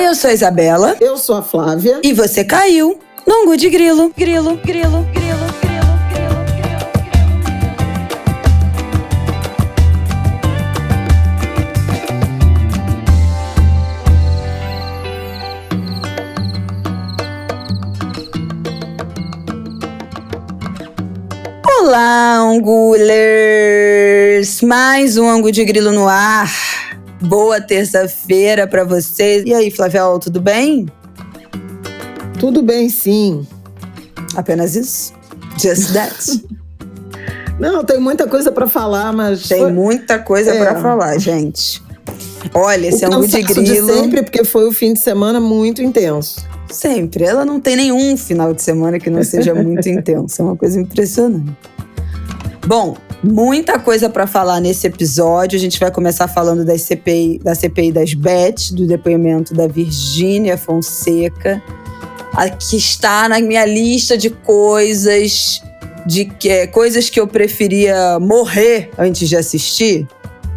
Oi, eu sou a Isabela. Eu sou a Flávia. E você caiu no Angu de Grilo. Grilo, grilo, grilo, grilo. Olá, Angulers! Mais um Angu de Grilo no ar. Boa terça-feira pra vocês. E aí, Flaviol, tudo bem? Tudo bem, sim. Apenas isso? Just that? Não, tem muita coisa pra falar, mas... Tem muita coisa pra falar, gente. Olha, esse Angu de Grilo... de sempre, porque foi o fim de semana muito intenso. Sempre. Ela não tem nenhum final de semana que não seja muito intenso. É uma coisa impressionante. Bom, muita coisa para falar nesse episódio. A gente vai começar falando da CPI das Bets, do depoimento da Virgínia Fonseca. Aqui está na minha lista de coisas que eu preferia morrer antes de assistir.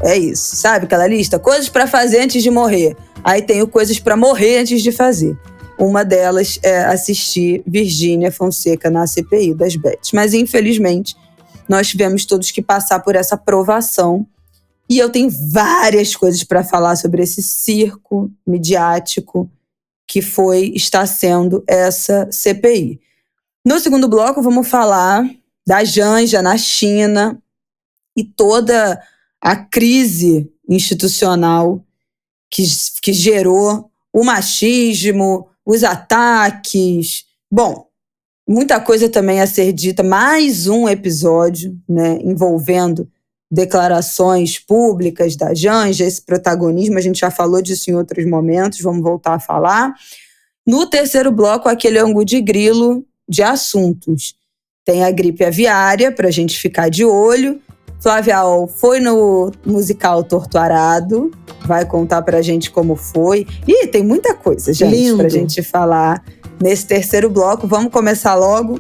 É isso, sabe aquela lista? Coisas para fazer antes de morrer. Aí tenho coisas para morrer antes de fazer. Uma delas é assistir Virgínia Fonseca na CPI das Bets. Mas, infelizmente, nós tivemos todos que passar por essa provação. E eu tenho várias coisas para falar sobre esse circo midiático que está sendo essa CPI. No segundo bloco, vamos falar da Janja na China e toda a crise institucional que gerou o machismo, os ataques. Bom, muita coisa também a ser dita. Mais um episódio, né, envolvendo declarações públicas da Janja, esse protagonismo. A gente já falou disso em outros momentos, vamos voltar a falar. No terceiro bloco, aquele Angu de Grilo de assuntos. Tem a gripe aviária, para a gente ficar de olho. Flávia foi no musical Torturado, vai contar pra gente como foi. E tem muita coisa, gente, lindo, pra gente falar nesse terceiro bloco. Vamos começar logo,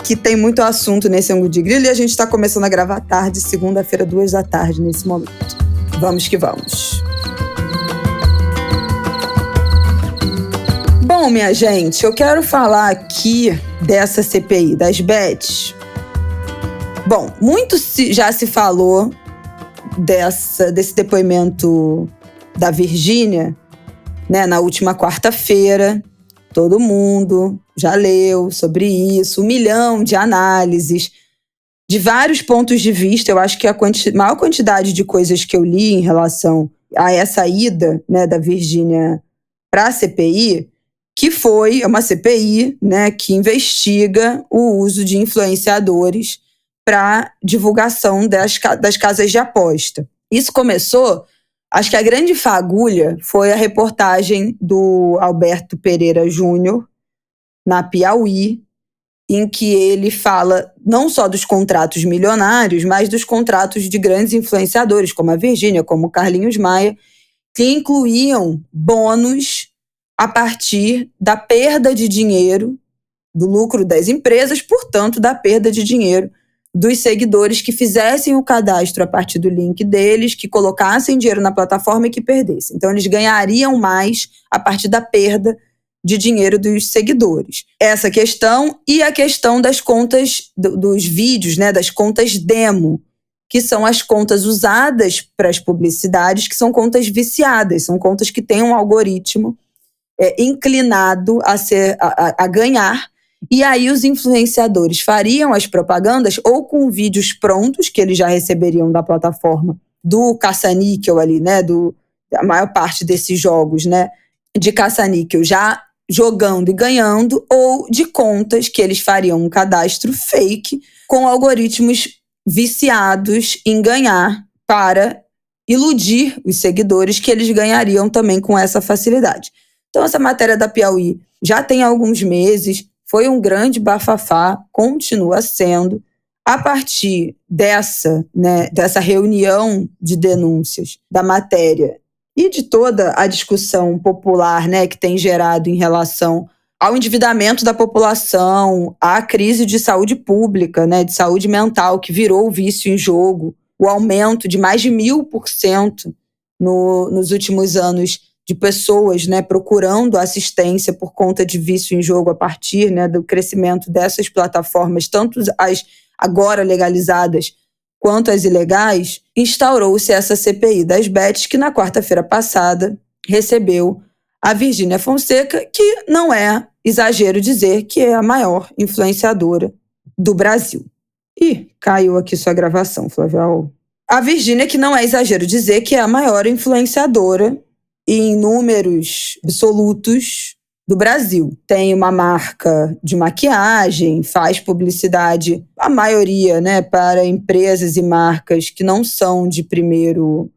que tem muito assunto nesse Angu de Grilo. E a gente tá começando a gravar tarde, segunda-feira, 2h nesse momento. Vamos que vamos. Bom, minha gente, eu quero falar aqui dessa CPI das Bets. Bom, muito já se falou desse depoimento da Virgínia, né, na última quarta-feira. Todo mundo já leu sobre isso, 1 milhão de análises, de vários pontos de vista. Eu acho que a maior quantidade de coisas que eu li em relação a essa ida, né, da Virgínia para a CPI, que foi uma CPI, né, que investiga o uso de influenciadores para divulgação das casas de aposta. Isso começou, acho que a grande fagulha foi a reportagem do Alberto Pereira Júnior, na Piauí, em que ele fala não só dos contratos milionários, mas dos contratos de grandes influenciadores, como a Virgínia, como o Carlinhos Maia, que incluíam bônus a partir da perda de dinheiro, do lucro das empresas, portanto, da perda de dinheiro dos seguidores que fizessem o cadastro a partir do link deles, que colocassem dinheiro na plataforma e que perdessem. Então, eles ganhariam mais a partir da perda de dinheiro dos seguidores. Essa questão e a questão das contas, dos vídeos, né, das contas demo, que são as contas usadas para as publicidades, que são contas viciadas, são contas que têm um algoritmo inclinado a ganhar. E aí os influenciadores fariam as propagandas ou com vídeos prontos, que eles já receberiam da plataforma do caça-níquel ali, né? A maior parte desses jogos, né? De caça-níquel já jogando e ganhando, ou de contas que eles fariam um cadastro fake com algoritmos viciados em ganhar para iludir os seguidores, que eles ganhariam também com essa facilidade. Então essa matéria da Piauí já tem alguns meses, foi um grande bafafá, continua sendo. A partir dessa reunião de denúncias da matéria e de toda a discussão popular, né, que tem gerado em relação ao endividamento da população, à crise de saúde pública, né, de saúde mental, que virou o vício em jogo, o aumento de mais de 1000% nos últimos anos de pessoas, né, procurando assistência por conta de vício em jogo a partir, né, do crescimento dessas plataformas, tanto as agora legalizadas quanto as ilegais, instaurou-se essa CPI das bets, que na quarta-feira passada recebeu a Virgínia Fonseca, que não é exagero dizer que é a maior influenciadora do Brasil. Ih, caiu aqui sua gravação, Flávia. A Virgínia, que não é exagero dizer que é a maior influenciadora em números absolutos do Brasil. Tem uma marca de maquiagem, faz publicidade, a maioria, né, para empresas e marcas que não são de primeiro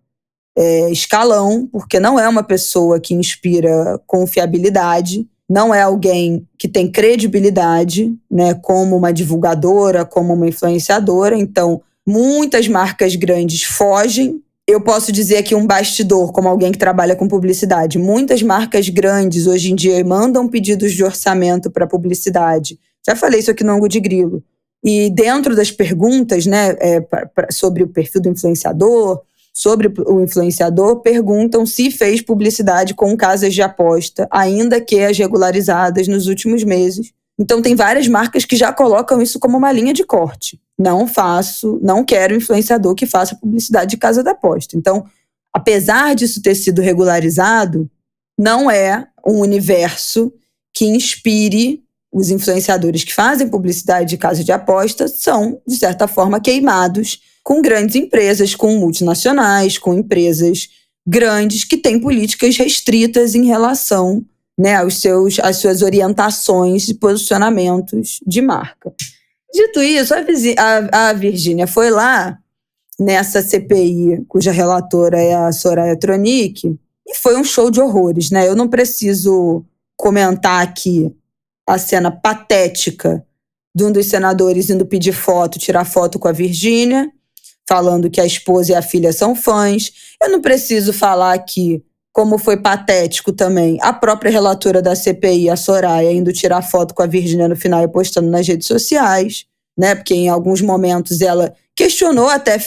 escalão, porque não é uma pessoa que inspira confiabilidade, não é alguém que tem credibilidade, né, como uma divulgadora, como uma influenciadora. Então, muitas marcas grandes fogem. Eu posso dizer aqui um bastidor, como alguém que trabalha com publicidade. Muitas marcas grandes hoje em dia mandam pedidos de orçamento para publicidade. Já falei isso aqui no Ângulo de Grilo. E dentro das perguntas, né, sobre o perfil do influenciador, sobre o influenciador, perguntam se fez publicidade com casas de aposta, ainda que as regularizadas nos últimos meses. Então, tem várias marcas que já colocam isso como uma linha de corte. Não quero influenciador que faça publicidade de casa de aposta. Então, apesar disso ter sido regularizado, não é um universo que inspire os influenciadores que fazem publicidade de casa de aposta, são, de certa forma, queimados com grandes empresas, com multinacionais, com empresas grandes que têm políticas restritas em relação, né, às suas orientações e posicionamentos de marca. Dito isso, a Virgínia foi lá nessa CPI, cuja relatora é a Soraya Tronic, e foi um show de horrores, né? Eu não preciso comentar aqui a cena patética de um dos senadores indo pedir foto, tirar foto com a Virgínia, falando que a esposa e a filha são fãs. Eu não preciso falar aqui como foi patético também a própria relatora da CPI, a Soraya, indo tirar foto com a Virgínia no final e postando nas redes sociais, né? Porque em alguns momentos ela questionou até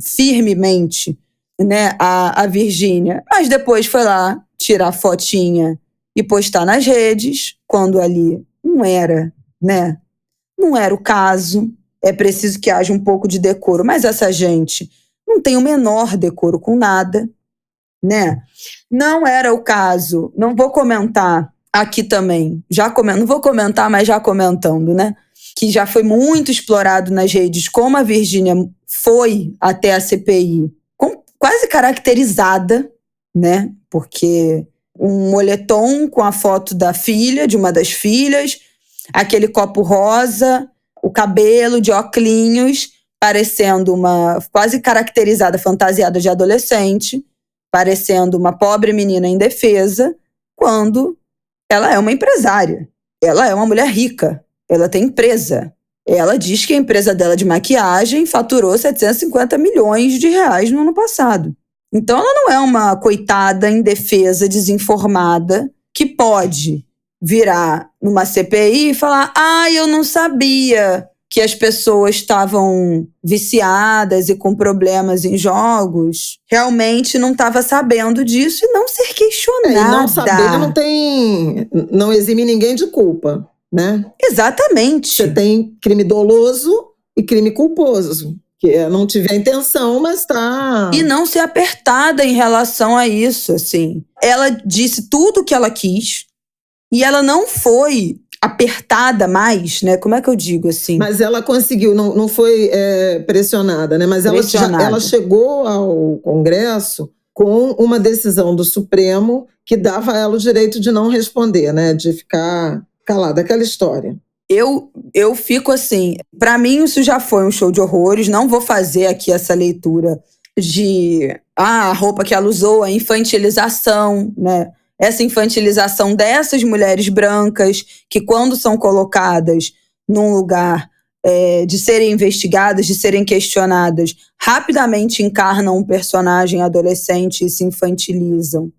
firmemente, né, a Virgínia, mas depois foi lá tirar fotinha e postar nas redes, quando ali não era, né? Não era o caso. É preciso que haja um pouco de decoro, mas essa gente não tem o menor decoro com nada, né? Não era o caso, não vou comentar aqui também, não vou comentar, mas já comentando, né? Que já foi muito explorado nas redes como a Virgínia foi até a CPI, quase caracterizada, né? Porque um moletom com a foto da filha, de uma das filhas, aquele copo rosa, o cabelo de óculos, parecendo uma quase caracterizada, fantasiada de adolescente, parecendo uma pobre menina indefesa, quando ela é uma empresária. Ela é uma mulher rica, ela tem empresa. Ela diz que a empresa dela de maquiagem faturou 750 milhões de reais no ano passado. Então ela não é uma coitada indefesa, desinformada, que pode virar numa CPI e falar: eu não sabia que as pessoas estavam viciadas e com problemas em jogos. Realmente não estava sabendo disso e não ser questionada. E não saber não exime ninguém de culpa, né? Exatamente. Você tem crime doloso e crime culposo. Que não tive a intenção, mas tá... E não ser apertada em relação a isso, assim. Ela disse tudo o que ela quis e ela não foi apertada mais, né? Como é que eu digo, assim? Mas ela conseguiu, não foi pressionada, né? Mas ela chegou ao Congresso com uma decisão do Supremo que dava a ela o direito de não responder, né? De ficar calada, aquela história. Eu fico assim, pra mim isso já foi um show de horrores, não vou fazer aqui essa leitura de a roupa que ela usou, a infantilização, né? Essa infantilização dessas mulheres brancas que, quando são colocadas num lugar de serem investigadas, de serem questionadas, rapidamente encarnam um personagem adolescente e se infantilizam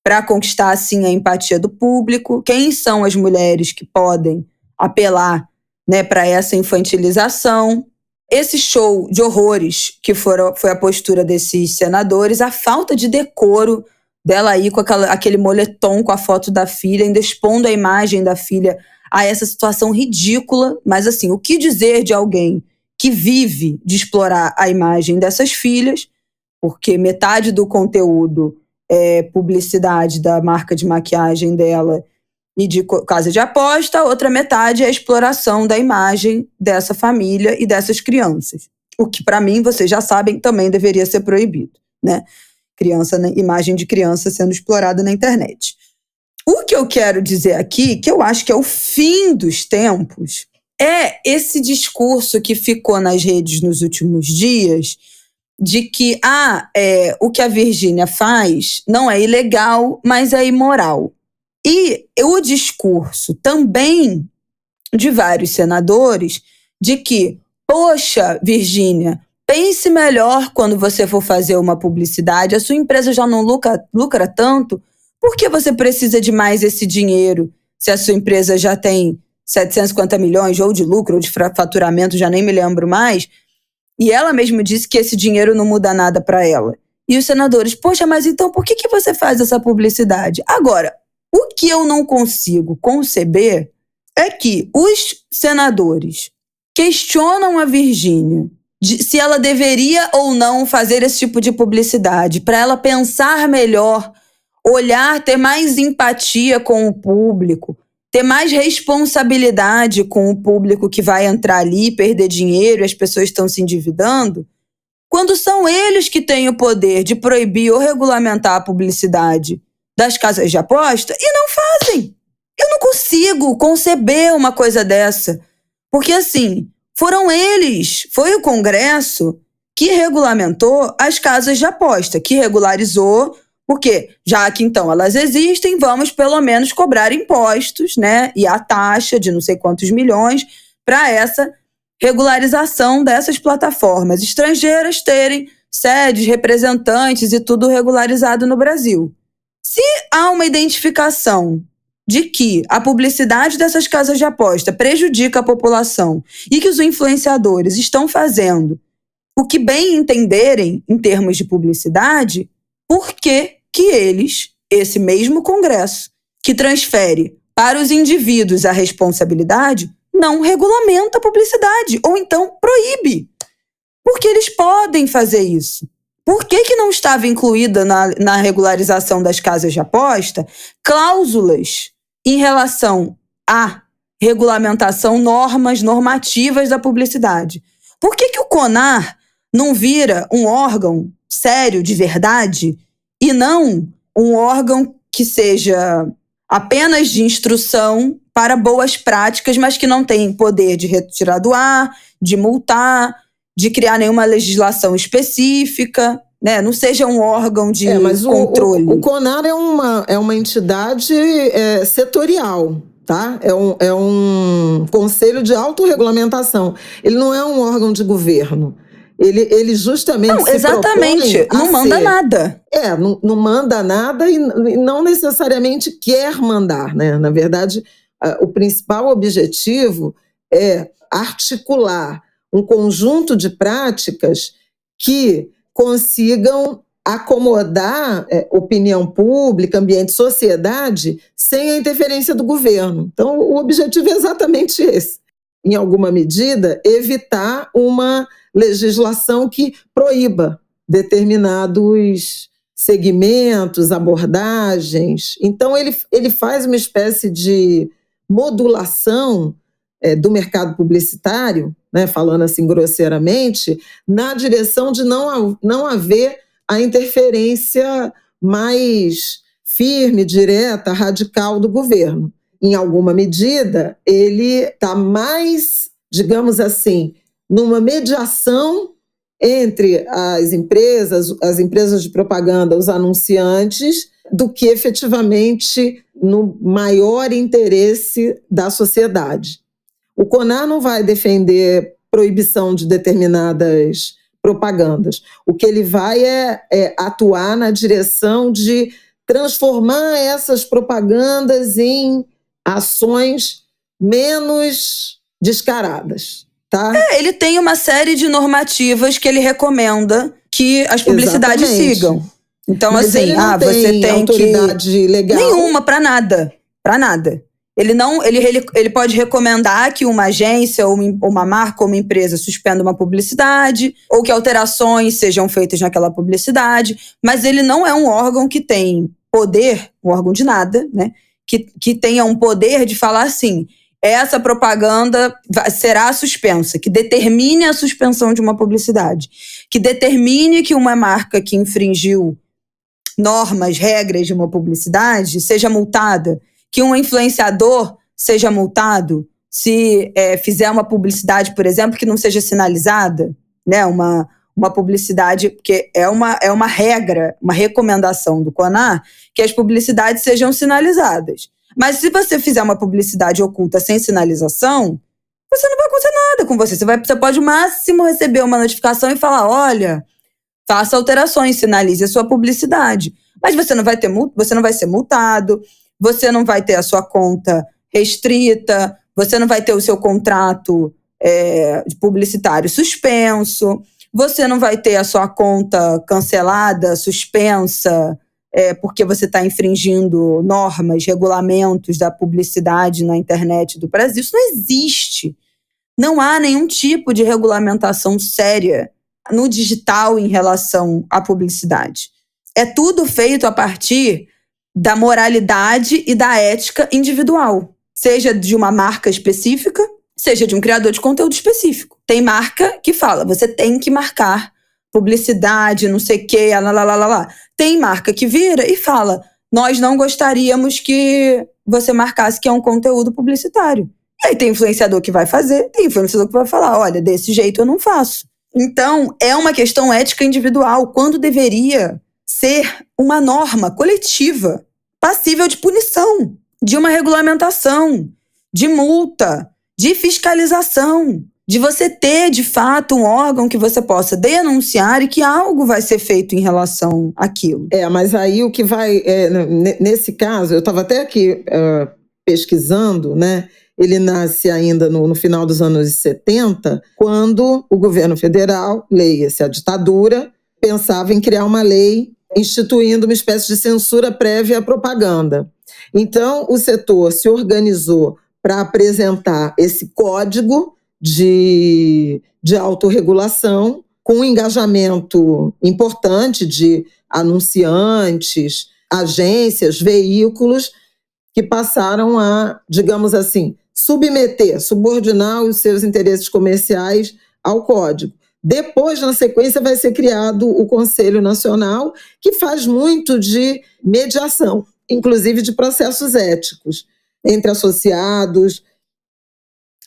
para conquistar, assim, a empatia do público. Quem são as mulheres que podem apelar, né, para essa infantilização? Esse show de horrores que foi a postura desses senadores, a falta de decoro dela aí com aquele moletom com a foto da filha, ainda expondo a imagem da filha a essa situação ridícula. Mas assim, o que dizer de alguém que vive de explorar a imagem dessas filhas, porque metade do conteúdo é publicidade da marca de maquiagem dela e de casa de aposta, a outra metade é a exploração da imagem dessa família e dessas crianças. O que, para mim, vocês já sabem, também deveria ser proibido, né? Imagem de criança sendo explorada na internet. O que eu quero dizer aqui, que eu acho que é o fim dos tempos, é esse discurso que ficou nas redes nos últimos dias de que o que a Virgínia faz não é ilegal, mas é imoral. E o discurso também de vários senadores de que, poxa, Virgínia, pense melhor quando você for fazer uma publicidade, a sua empresa já não lucra tanto, por que você precisa de mais esse dinheiro se a sua empresa já tem 750 milhões ou de lucro ou de faturamento, já nem me lembro mais? E ela mesma disse que esse dinheiro não muda nada para ela. E os senadores, poxa, mas então por que você faz essa publicidade? Agora, o que eu não consigo conceber é que os senadores questionam a Virgínia se ela deveria ou não fazer esse tipo de publicidade, para ela pensar melhor, olhar, ter mais empatia com o público, ter mais responsabilidade com o público que vai entrar ali, perder dinheiro e as pessoas estão se endividando, quando são eles que têm o poder de proibir ou regulamentar a publicidade das casas de aposta e não fazem. Eu não consigo conceber uma coisa dessa. Porque, assim, foi o Congresso que regulamentou as casas de aposta, que regularizou, porque já que então elas existem, vamos pelo menos cobrar impostos, né? E a taxa de não sei quantos milhões para essa regularização dessas plataformas estrangeiras terem sedes, representantes e tudo regularizado no Brasil. Se há uma identificação de que a publicidade dessas casas de aposta prejudica a população e que os influenciadores estão fazendo o que bem entenderem em termos de publicidade, por que eles, esse mesmo Congresso, que transfere para os indivíduos a responsabilidade, não regulamenta a publicidade ou então proíbe? Porque eles podem fazer isso. Por que não estava incluída na regularização das casas de aposta cláusulas em relação à regulamentação, normativas da publicidade? Por que o CONAR não vira um órgão sério, de verdade, e não um órgão que seja apenas de instrução para boas práticas, mas que não tem poder de retirar do ar, de multar, de criar nenhuma legislação específica, né? Não seja um órgão de controle. O CONAR é uma entidade setorial, tá? É um conselho de autorregulamentação. Ele não é um órgão de governo. Ele justamente não, exatamente, não manda nada. Não manda nada e não necessariamente quer mandar, né? Na verdade, o principal objetivo é articular um conjunto de práticas que consigam acomodar opinião pública, ambiente, sociedade, sem a interferência do governo. Então, o objetivo é exatamente esse. Em alguma medida, evitar uma legislação que proíba determinados segmentos, abordagens. Então, ele faz uma espécie de modulação do mercado publicitário, né, falando assim grosseiramente, na direção de não haver a interferência mais firme, direta, radical do governo. Em alguma medida, ele está mais, digamos assim, numa mediação entre as empresas de propaganda, os anunciantes, do que efetivamente no maior interesse da sociedade. O CONAR não vai defender proibição de determinadas propagandas. O que ele vai é atuar na direção de transformar essas propagandas em ações menos descaradas, tá? Ele tem uma série de normativas que ele recomenda que as publicidades sigam. Então, Mas assim, ele não você tem autoridade legal. Nenhuma, para nada. Ele pode recomendar que uma agência ou uma marca ou uma empresa suspenda uma publicidade ou que alterações sejam feitas naquela publicidade, mas ele não é um órgão que tem poder, um órgão de nada, né? Que tenha um poder de falar assim, essa propaganda será suspensa, que determine a suspensão de uma publicidade, que determine que uma marca que infringiu normas, regras de uma publicidade seja multada, que um influenciador seja multado se fizer uma publicidade, por exemplo, que não seja sinalizada, né? Uma publicidade, porque é uma regra, uma recomendação do CONAR, que as publicidades sejam sinalizadas. Mas se você fizer uma publicidade oculta sem sinalização, você não vai acontecer nada com você. Você pode, no máximo, receber uma notificação e falar, olha, faça alterações, sinalize a sua publicidade. Mas você não vai ser multado, você não vai ter a sua conta restrita, você não vai ter o seu contrato publicitário suspenso, você não vai ter a sua conta cancelada, suspensa, porque você está infringindo normas, regulamentos da publicidade na internet do Brasil. Isso não existe. Não há nenhum tipo de regulamentação séria no digital em relação à publicidade. É tudo feito a partir da moralidade e da ética individual, seja de uma marca específica, seja de um criador de conteúdo específico. Tem marca que fala, você tem que marcar publicidade, não sei o quê, lá. Tem marca que vira e fala, nós não gostaríamos que você marcasse que é um conteúdo publicitário. E aí tem influenciador que vai fazer, tem influenciador que vai falar, olha, desse jeito eu não faço. Então, é uma questão ética individual, quando deveria ser uma norma coletiva, passível de punição, de uma regulamentação, de multa, de fiscalização, de você ter, de fato, um órgão que você possa denunciar e que algo vai ser feito em relação àquilo. Mas aí o que vai... nesse caso, eu estava até aqui pesquisando, né? Ele nasce ainda no final dos anos 70, quando o governo federal, leia-se a ditadura, pensava em criar uma lei instituindo uma espécie de censura prévia à propaganda. Então, o setor se organizou para apresentar esse código de autorregulação com um engajamento importante de anunciantes, agências, veículos que passaram a, digamos assim, subordinar os seus interesses comerciais ao código. Depois, na sequência, vai ser criado o Conselho Nacional, que faz muito de mediação, inclusive de processos éticos, entre associados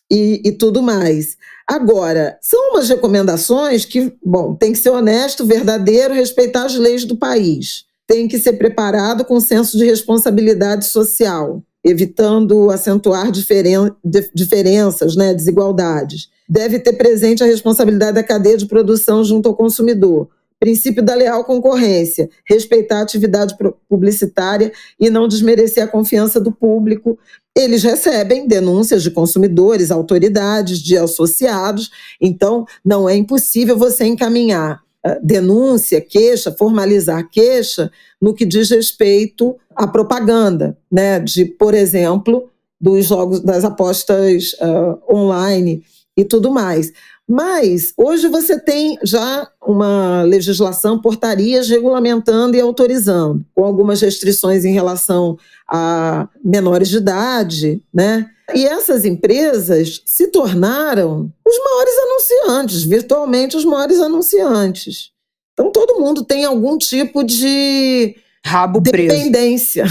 e tudo mais. Agora, são umas recomendações que, tem que ser honesto, verdadeiro, respeitar as leis do país. Tem que ser preparado com senso de responsabilidade social, evitando acentuar diferenças, né, desigualdades. Deve ter presente a responsabilidade da cadeia de produção junto ao consumidor. Princípio da leal concorrência, respeitar a atividade publicitária e não desmerecer a confiança do público. Eles recebem denúncias de consumidores, autoridades, de associados, então não é impossível você encaminhar denúncia, queixa, formalizar queixa no que diz respeito à propaganda, né? De, por exemplo, dos jogos, das apostas online e tudo mais. Mas hoje você tem já uma legislação, portarias regulamentando e autorizando, com algumas restrições em relação a menores de idade, né? E essas empresas se tornaram os maiores anunciantes, virtualmente os maiores anunciantes. Então todo mundo tem algum tipo de rabo dependência.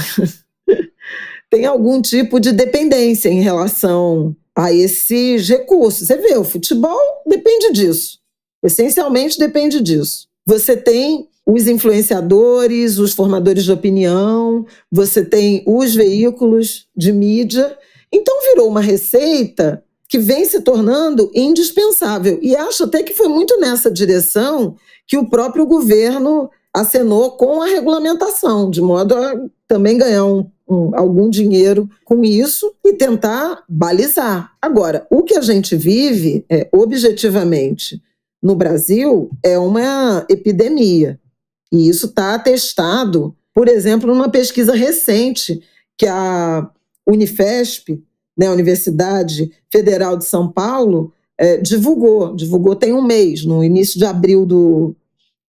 Tem algum tipo de dependência em relação a esses recursos. Você vê, o futebol depende disso. Essencialmente depende disso. Você tem os influenciadores, os formadores de opinião, você tem os veículos de mídia. Então virou uma receita que vem se tornando indispensável. E acho até que foi muito nessa direção que o próprio governo acenou com a regulamentação, de modo a também ganhar algum dinheiro com isso e tentar balizar. Agora, o que a gente vive, objetivamente, no Brasil, é uma epidemia. E isso está atestado, por exemplo, numa pesquisa recente que a Unifesp, né, a Universidade Federal de São Paulo, divulgou tem um mês, no início de abril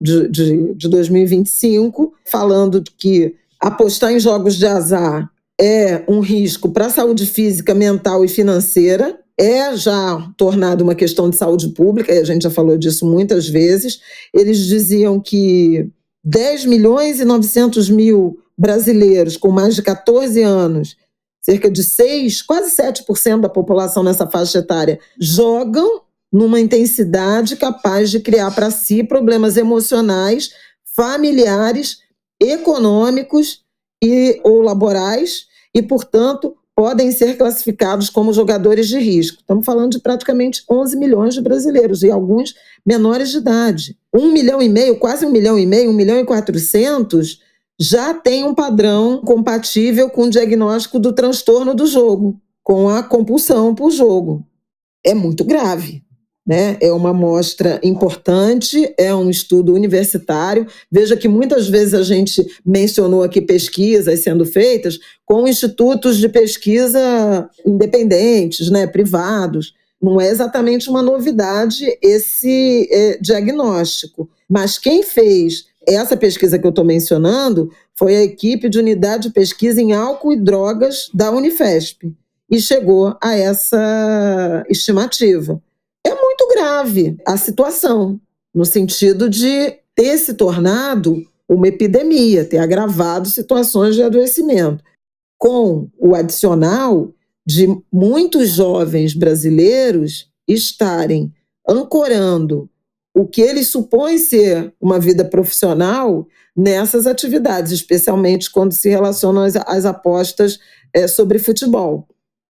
de 2025, falando que apostar em jogos de azar é um risco para a saúde física, mental e financeira, é já tornado uma questão de saúde pública, e a gente já falou disso muitas vezes. Eles diziam que 10 milhões e 900 mil brasileiros com mais de 14 anos, cerca de 6, quase 7% da população nessa faixa etária, jogam numa intensidade capaz de criar para si problemas emocionais, familiares, econômicos ou laborais e, portanto, podem ser classificados como jogadores de risco. Estamos falando de praticamente 11 milhões de brasileiros e alguns menores de idade. 1,5 milhão, quase 1,5 milhão, 1,4 milhão já tem um padrão compatível com o diagnóstico do transtorno do jogo, com a compulsão por jogo. É muito grave, né? É uma amostra importante, é um estudo universitário. Veja que muitas vezes a gente mencionou aqui pesquisas sendo feitas com institutos de pesquisa independentes, né, privados. Não é exatamente uma novidade esse diagnóstico. Mas quem fez essa pesquisa que eu estou mencionando foi a equipe de unidade de pesquisa em álcool e drogas da Unifesp e chegou a essa estimativa. É muito grave a situação, no sentido de ter se tornado uma epidemia, ter agravado situações de adoecimento, com o adicional de muitos jovens brasileiros estarem ancorando o que eles supõem ser uma vida profissional nessas atividades, especialmente quando se relacionam às apostas sobre futebol.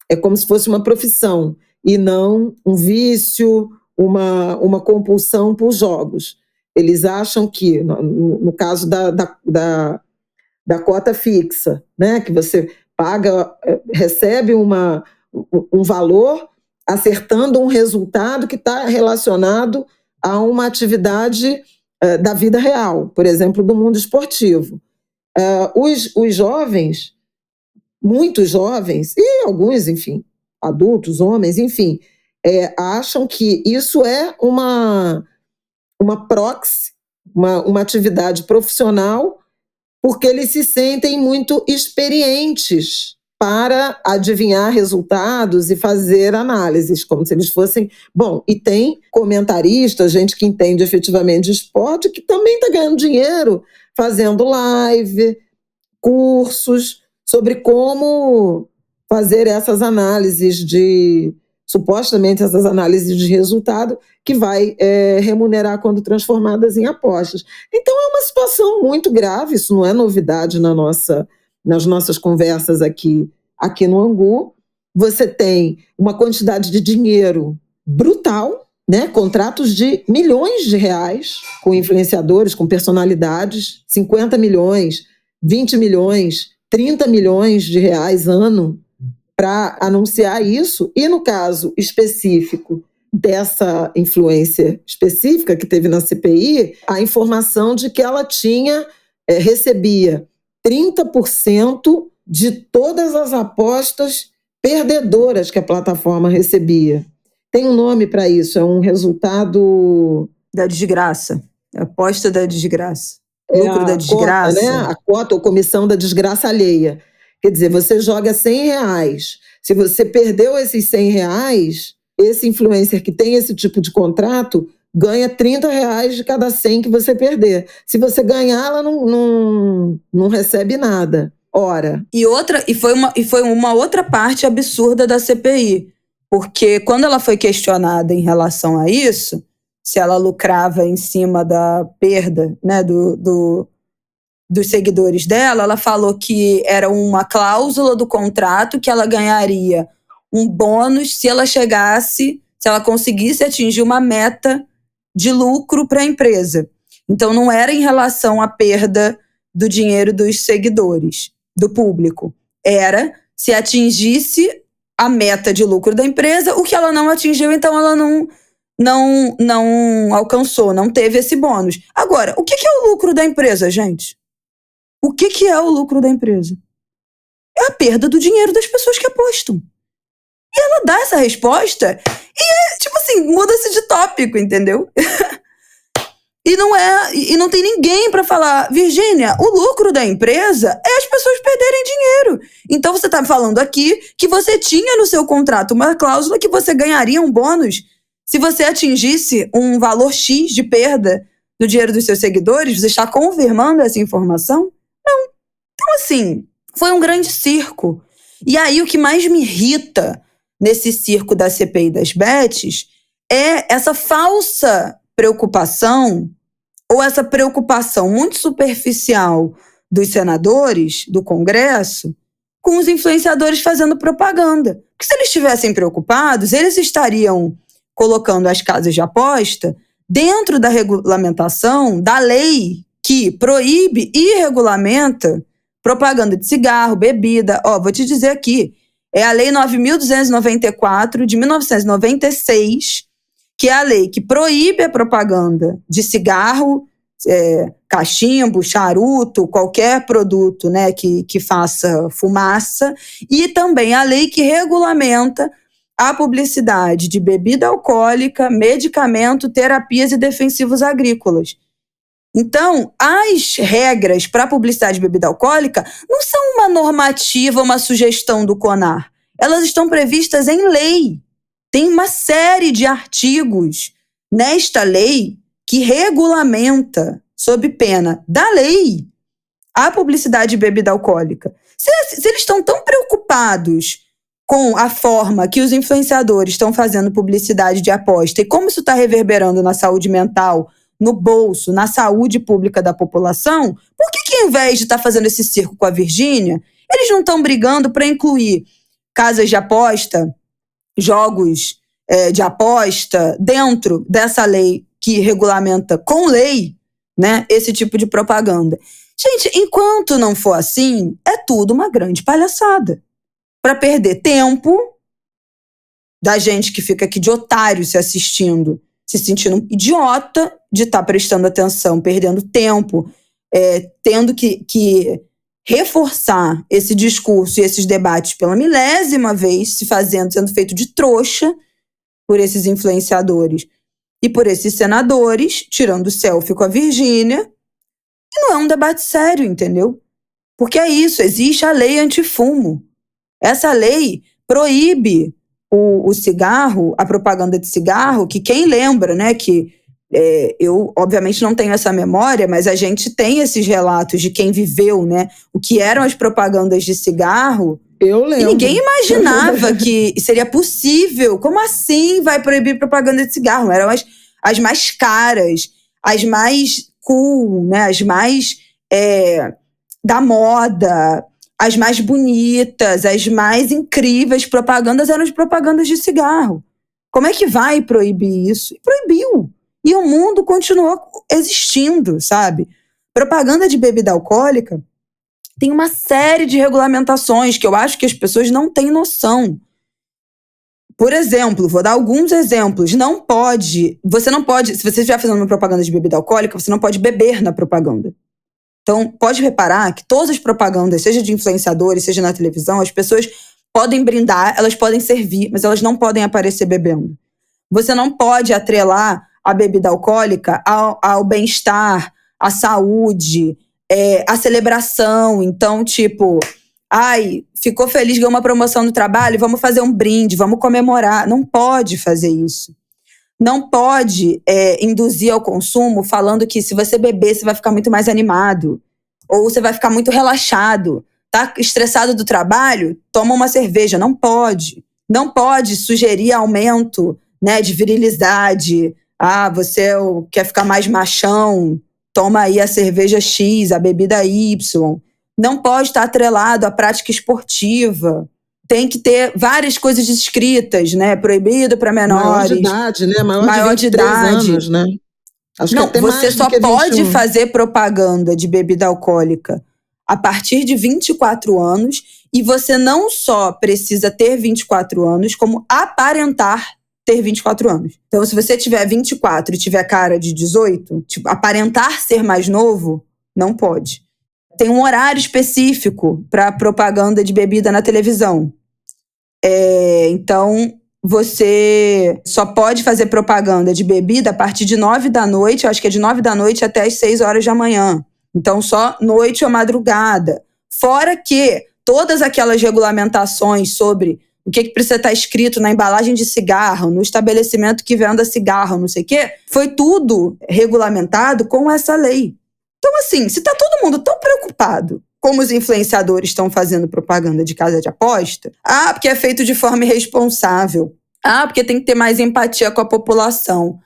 É como se fosse uma profissão e não um vício, uma compulsão por jogos. Eles acham que, no caso da cota fixa, né, que você paga, recebe um valor acertando um resultado que está relacionado a uma atividade da vida real, por exemplo, do mundo esportivo. Os jovens, muitos jovens, e alguns, enfim, adultos, homens, enfim, acham que isso é uma proxy, uma atividade profissional, porque eles se sentem muito experientes para adivinhar resultados e fazer análises, como se eles fossem... Bom, e tem comentaristas, gente que entende efetivamente de esporte, que também está ganhando dinheiro fazendo live, cursos sobre como fazer essas análises supostamente essas análises de resultado que vai remunerar quando transformadas em apostas. Então é uma situação muito grave, isso não é novidade nas nossas conversas aqui no Angu. Você tem uma quantidade de dinheiro brutal, né? Contratos de milhões de reais com influenciadores, com personalidades, 50 milhões, 20 milhões, 30 milhões de reais ano para anunciar isso. E no caso específico dessa influencer específica que teve na CPI, a informação de que ela recebia 30% de todas as apostas perdedoras que a plataforma recebia. Tem um nome para isso, é um resultado... Da desgraça, aposta da desgraça, lucro da desgraça. Cota, né? A cota ou comissão da desgraça alheia. Quer dizer, você joga R$100, se você perdeu esses R$100, esse influencer que tem esse tipo de contrato ganha R$30 de cada 100 que você perder. Se você ganhar, ela não recebe nada. Ora. E foi uma outra parte absurda da CPI, porque quando ela foi questionada em relação a isso, se ela lucrava em cima da perda, né, dos seguidores dela, ela falou que era uma cláusula do contrato que ela ganharia um bônus se ela conseguisse atingir uma meta de lucro para a empresa. Então não era em relação à perda do dinheiro dos seguidores, do público. Era se atingisse a meta de lucro da empresa, o que ela não atingiu, então ela não alcançou, não teve esse bônus. Agora, o que é o lucro da empresa, gente? O que é o lucro da empresa? É a perda do dinheiro das pessoas que apostam. E ela dá essa resposta e muda-se de tópico, entendeu? E não tem ninguém para falar, Virgínia, o lucro da empresa é as pessoas perderem dinheiro. Então você tá falando aqui que você tinha no seu contrato uma cláusula que você ganharia um bônus se você atingisse um valor X de perda do dinheiro dos seus seguidores. Você está confirmando essa informação? Não. Então, foi um grande circo. E aí o que mais me irrita nesse circo da CPI das bets é essa falsa preocupação, ou essa preocupação muito superficial dos senadores, do Congresso, com os influenciadores fazendo propaganda. Porque se eles estivessem preocupados, eles estariam colocando as casas de aposta dentro da regulamentação da lei que proíbe e regulamenta propaganda de cigarro, bebida. Vou te dizer aqui, é a Lei 9.294 de 1996, que é a lei que proíbe a propaganda de cigarro, cachimbo, charuto, qualquer produto, né, que faça fumaça, e também a lei que regulamenta a publicidade de bebida alcoólica, medicamento, terapias e defensivos agrícolas. Então, as regras para a publicidade de bebida alcoólica não são uma normativa, uma sugestão do CONAR. Elas estão previstas em lei. Tem uma série de artigos nesta lei que regulamenta, sob pena da lei, a publicidade de bebida alcoólica. Se eles estão tão preocupados com a forma que os influenciadores estão fazendo publicidade de aposta e como isso está reverberando na saúde mental, no bolso, na saúde pública da população, por que ao invés de estar fazendo esse circo com a Virgínia, eles não estão brigando para incluir casas de aposta, jogos de aposta dentro dessa lei que regulamenta com lei, né, esse tipo de propaganda? Gente, enquanto não for assim, é tudo uma grande palhaçada. Para perder tempo da gente que fica aqui de otário se assistindo, se sentindo um idiota de estar prestando atenção, perdendo tempo, tendo que reforçar esse discurso e esses debates pela milésima vez, sendo feito de trouxa por esses influenciadores e por esses senadores, tirando selfie com a Virgínia. E não é um debate sério, entendeu? Porque é isso, existe a lei antifumo. Essa lei proíbe o cigarro, a propaganda de cigarro, que quem lembra, né, que eu obviamente não tenho essa memória, mas a gente tem esses relatos de quem viveu, né, o que eram as propagandas de cigarro. Eu lembro. E ninguém imaginava que seria possível. Como assim vai proibir propaganda de cigarro? Eram as mais caras, as mais cool, né, as mais da moda, as mais bonitas, as mais incríveis propagandas eram as propagandas de cigarro. Como é que vai proibir isso? E proibiu. E o mundo continuou existindo, sabe? Propaganda de bebida alcoólica tem uma série de regulamentações que eu acho que as pessoas não têm noção. Por exemplo, vou dar alguns exemplos. Você não pode, se você estiver fazendo uma propaganda de bebida alcoólica, você não pode beber na propaganda. Então, pode reparar que todas as propagandas, seja de influenciadores, seja na televisão, as pessoas podem brindar, elas podem servir, mas elas não podem aparecer bebendo. Você não pode atrelar a bebida alcoólica ao bem-estar, à saúde, à celebração. Então, tipo, ficou feliz, ganhou uma promoção no trabalho, vamos fazer um brinde, vamos comemorar. Não pode fazer isso. Não pode induzir ao consumo falando que se você beber, você vai ficar muito mais animado. Ou você vai ficar muito relaxado. Tá estressado do trabalho? Toma uma cerveja. Não pode. Não pode sugerir aumento, né, de virilidade. Você quer ficar mais machão? Toma aí a cerveja X, a bebida Y. Não pode estar atrelado à prática esportiva. Tem que ter várias coisas escritas, né? Proibido para menores. Maior de idade, né? Maior de 23 anos, né? Acho não, que até você só pode fazer propaganda de bebida alcoólica a partir de 24 anos e você não só precisa ter 24 anos, como aparentar ter 24 anos. Então, se você tiver 24 e tiver cara de 18, tipo, aparentar ser mais novo, não pode. Tem um horário específico para propaganda de bebida na televisão. Então, você só pode fazer propaganda de bebida a partir de 9 da noite, eu acho que é de 9 da noite até as 6 horas da manhã. Então, só noite ou madrugada. Fora que todas aquelas regulamentações sobre o que precisa estar escrito na embalagem de cigarro, no estabelecimento que venda cigarro, não sei o quê, foi tudo regulamentado com essa lei. Então, assim, se tá todo mundo tão preocupado como os influenciadores estão fazendo propaganda de casa de aposta, porque é feito de forma irresponsável, porque tem que ter mais empatia com a população,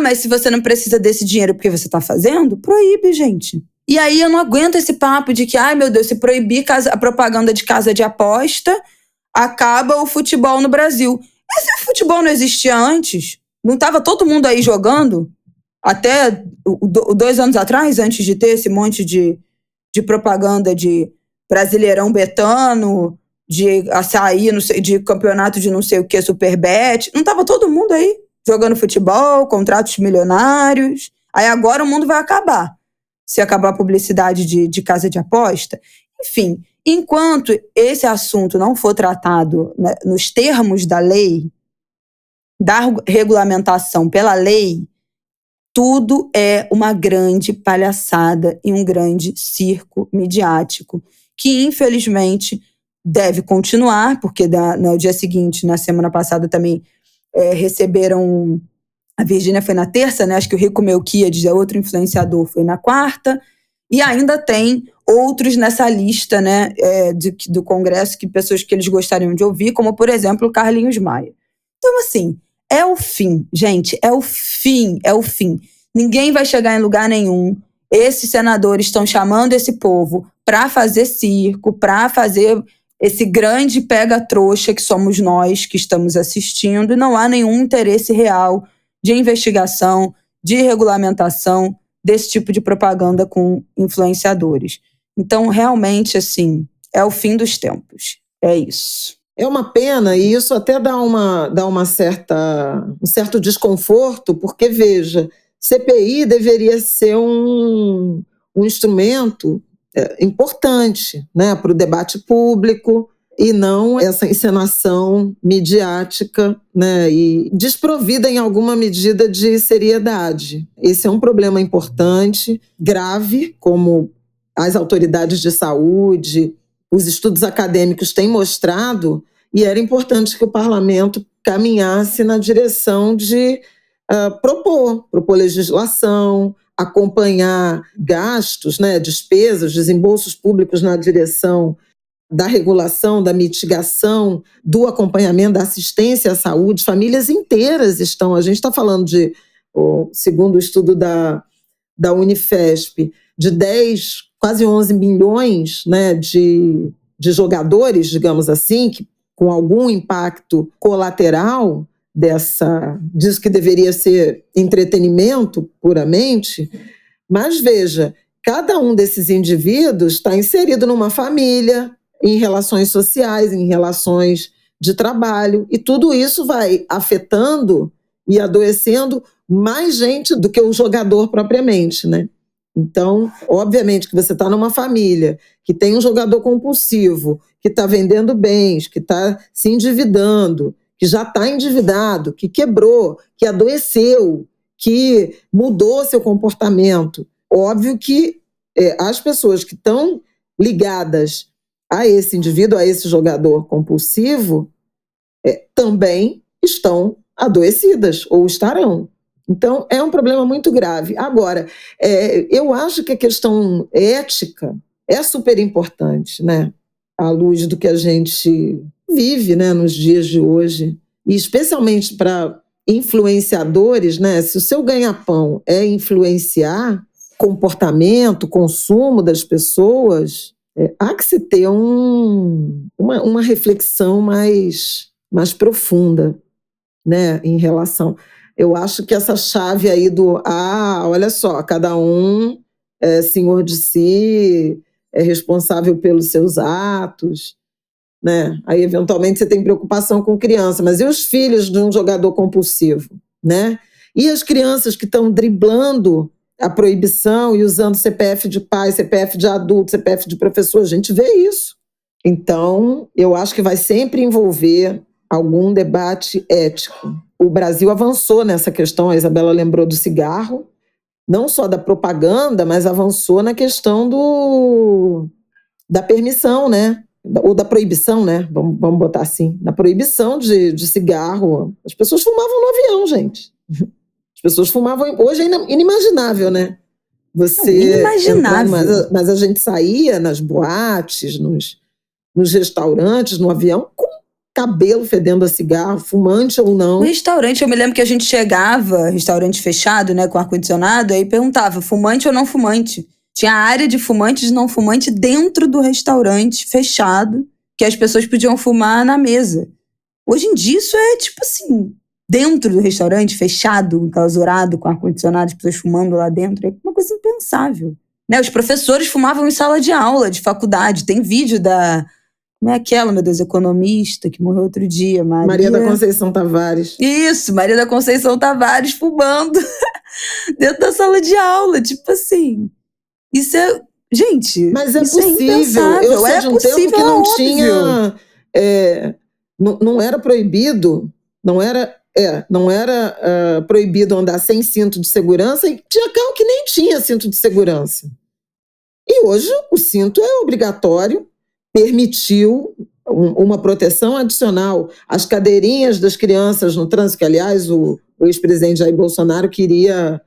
mas se você não precisa desse dinheiro porque você tá fazendo, proíbe, gente. E aí eu não aguento esse papo de que, meu Deus, se proibir a propaganda de casa de aposta, acaba o futebol no Brasil. Esse futebol não existia antes? Não estava todo mundo aí jogando? Até 2 anos atrás, antes de ter esse monte de propaganda de Brasileirão Betano, de açaí, de campeonato de não sei o que, Superbet. Não estava todo mundo aí jogando futebol, contratos milionários. Aí agora o mundo vai acabar. Se acabar a publicidade de casa de aposta. Enfim, enquanto esse assunto não for tratado, né, nos termos da lei, da regulamentação pela lei, tudo é uma grande palhaçada e um grande circo midiático que, infelizmente, deve continuar, porque no dia seguinte, na semana passada também, receberam... A Virgínia foi na terça, né? Acho que o Rico Melquiades, outro influenciador, foi na quarta. E ainda tem outros nessa lista, né, do Congresso, pessoas que eles gostariam de ouvir, como, por exemplo, o Carlinhos Maia. Então, assim, é o fim, gente, é o fim. Ninguém vai chegar em lugar nenhum. Esses senadores estão chamando esse povo para fazer circo, para fazer esse grande pega-trouxa que somos nós que estamos assistindo, e não há nenhum interesse real de investigação, de regulamentação desse tipo de propaganda com influenciadores. Então, realmente, assim, é o fim dos tempos. É isso. É uma pena, e isso até dá um certo desconforto, porque, veja, CPI deveria ser um instrumento importante, né, para o debate público, e não essa encenação midiática, né, e desprovida em alguma medida de seriedade. Esse é um problema importante, grave, como as autoridades de saúde, os estudos acadêmicos têm mostrado, e era importante que o parlamento caminhasse na direção de propor legislação, acompanhar gastos, né, despesas, desembolsos públicos na direção da regulação, da mitigação, do acompanhamento, da assistência à saúde. Famílias inteiras estão... A gente está falando de, segundo o estudo da Unifesp, de 10, quase 11 milhões, né, de jogadores, digamos assim, que, com algum impacto colateral disso que deveria ser entretenimento puramente. Mas, veja, cada um desses indivíduos está inserido numa família, em relações sociais, em relações de trabalho, e tudo isso vai afetando e adoecendo mais gente do que o jogador propriamente, né? Então, obviamente que você está numa família que tem um jogador compulsivo, que está vendendo bens, que está se endividando, que já está endividado, que quebrou, que adoeceu, que mudou seu comportamento. Óbvio que as pessoas que estão ligadas a esse indivíduo, a esse jogador compulsivo, também estão adoecidas ou estarão. Então, é um problema muito grave. Agora, eu acho que a questão ética é super importante, né? À luz do que a gente vive, né, nos dias de hoje, e especialmente para influenciadores, né? Se o seu ganha-pão é influenciar comportamento, consumo das pessoas, há que se ter uma reflexão mais profunda, né, em relação... Eu acho que essa chave aí olha só, cada um é senhor de si, é responsável pelos seus atos. né? Aí, eventualmente, você tem preocupação com criança. Mas e os filhos de um jogador compulsivo, né? E as crianças que estão driblando a proibição e usando CPF de pai, CPF de adulto, CPF de professor? A gente vê isso. Então, eu acho que vai sempre envolver algum debate ético. O Brasil avançou nessa questão, a Isabela lembrou do cigarro, não só da propaganda, mas avançou na questão da permissão, né? Ou da proibição, né? Vamos botar assim, da proibição de cigarro. As pessoas fumavam no avião, gente. As pessoas fumavam... Hoje é inimaginável, né? Inimaginável. Mas a gente saía nas boates, nos restaurantes, no avião, com cabelo fedendo a cigarro, fumante ou não. No restaurante, eu me lembro que a gente chegava, restaurante fechado, né, com ar-condicionado, aí perguntava, fumante ou não fumante? Tinha a área de fumante e de não fumante dentro do restaurante fechado, que as pessoas podiam fumar na mesa. Hoje em dia, isso é tipo assim, dentro do restaurante, fechado, enclausurado, com ar-condicionado, as pessoas fumando lá dentro, é uma coisa impensável. Né, os professores fumavam em sala de aula, de faculdade. Tem vídeo da... Não é aquela, meu Deus, economista, que morreu outro dia, Maria da Conceição Tavares. Isso, Maria da Conceição Tavares fumando dentro da sala de aula, tipo assim. Isso é... Gente, mas é isso possível. É eu sou de um tempo que não tinha... não era proibido, não era proibido andar sem cinto de segurança, e tinha carro que nem tinha cinto de segurança. E hoje o cinto é obrigatório, permitiu uma proteção adicional. As cadeirinhas das crianças no trânsito, que, aliás, o ex-presidente Jair Bolsonaro queria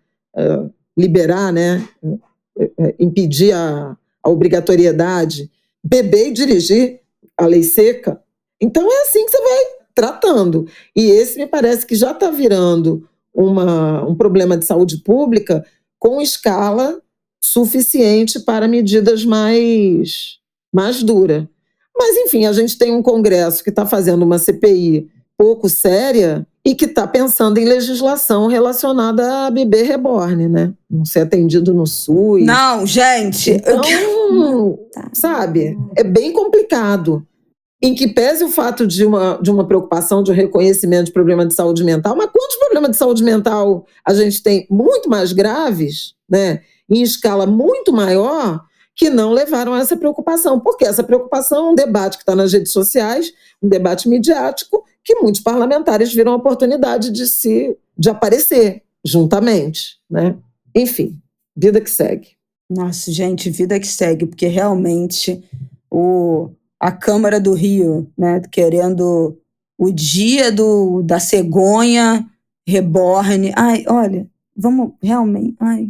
liberar, né, impedir a obrigatoriedade. Beber e dirigir, a lei seca. Então é assim que você vai tratando. E esse me parece que já está virando um problema de saúde pública com escala suficiente para medidas mais dura. Mas, enfim, a gente tem um Congresso que está fazendo uma CPI pouco séria e que está pensando em legislação relacionada a bebê reborn, né? Não ser atendido no SUS. Não, gente! Então, sabe, é bem complicado. Em que pese o fato de uma preocupação de reconhecimento de problema de saúde mental, mas quantos problemas de saúde mental a gente tem muito mais graves, né? Em escala muito maior, que não levaram a essa preocupação. Porque essa preocupação é um debate que está nas redes sociais, um debate midiático, que muitos parlamentares viram a oportunidade de aparecer juntamente, né? Enfim, vida que segue. Nossa, gente, vida que segue, porque realmente a Câmara do Rio, né, querendo o dia da cegonha reborn. Ai, olha, vamos realmente... Ai,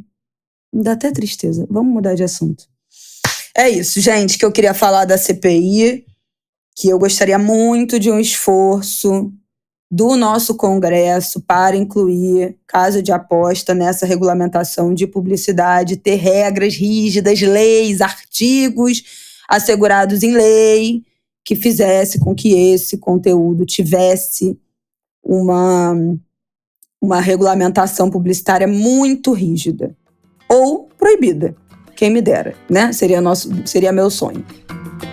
me dá até tristeza. Vamos mudar de assunto. É isso, gente, que eu queria falar da CPI, que eu gostaria muito de um esforço do nosso Congresso para incluir casa de aposta nessa regulamentação de publicidade, ter regras rígidas, leis, artigos assegurados em lei, que fizesse com que esse conteúdo tivesse uma regulamentação publicitária muito rígida. Ou proibida. Quem me dera, né? Seria meu sonho.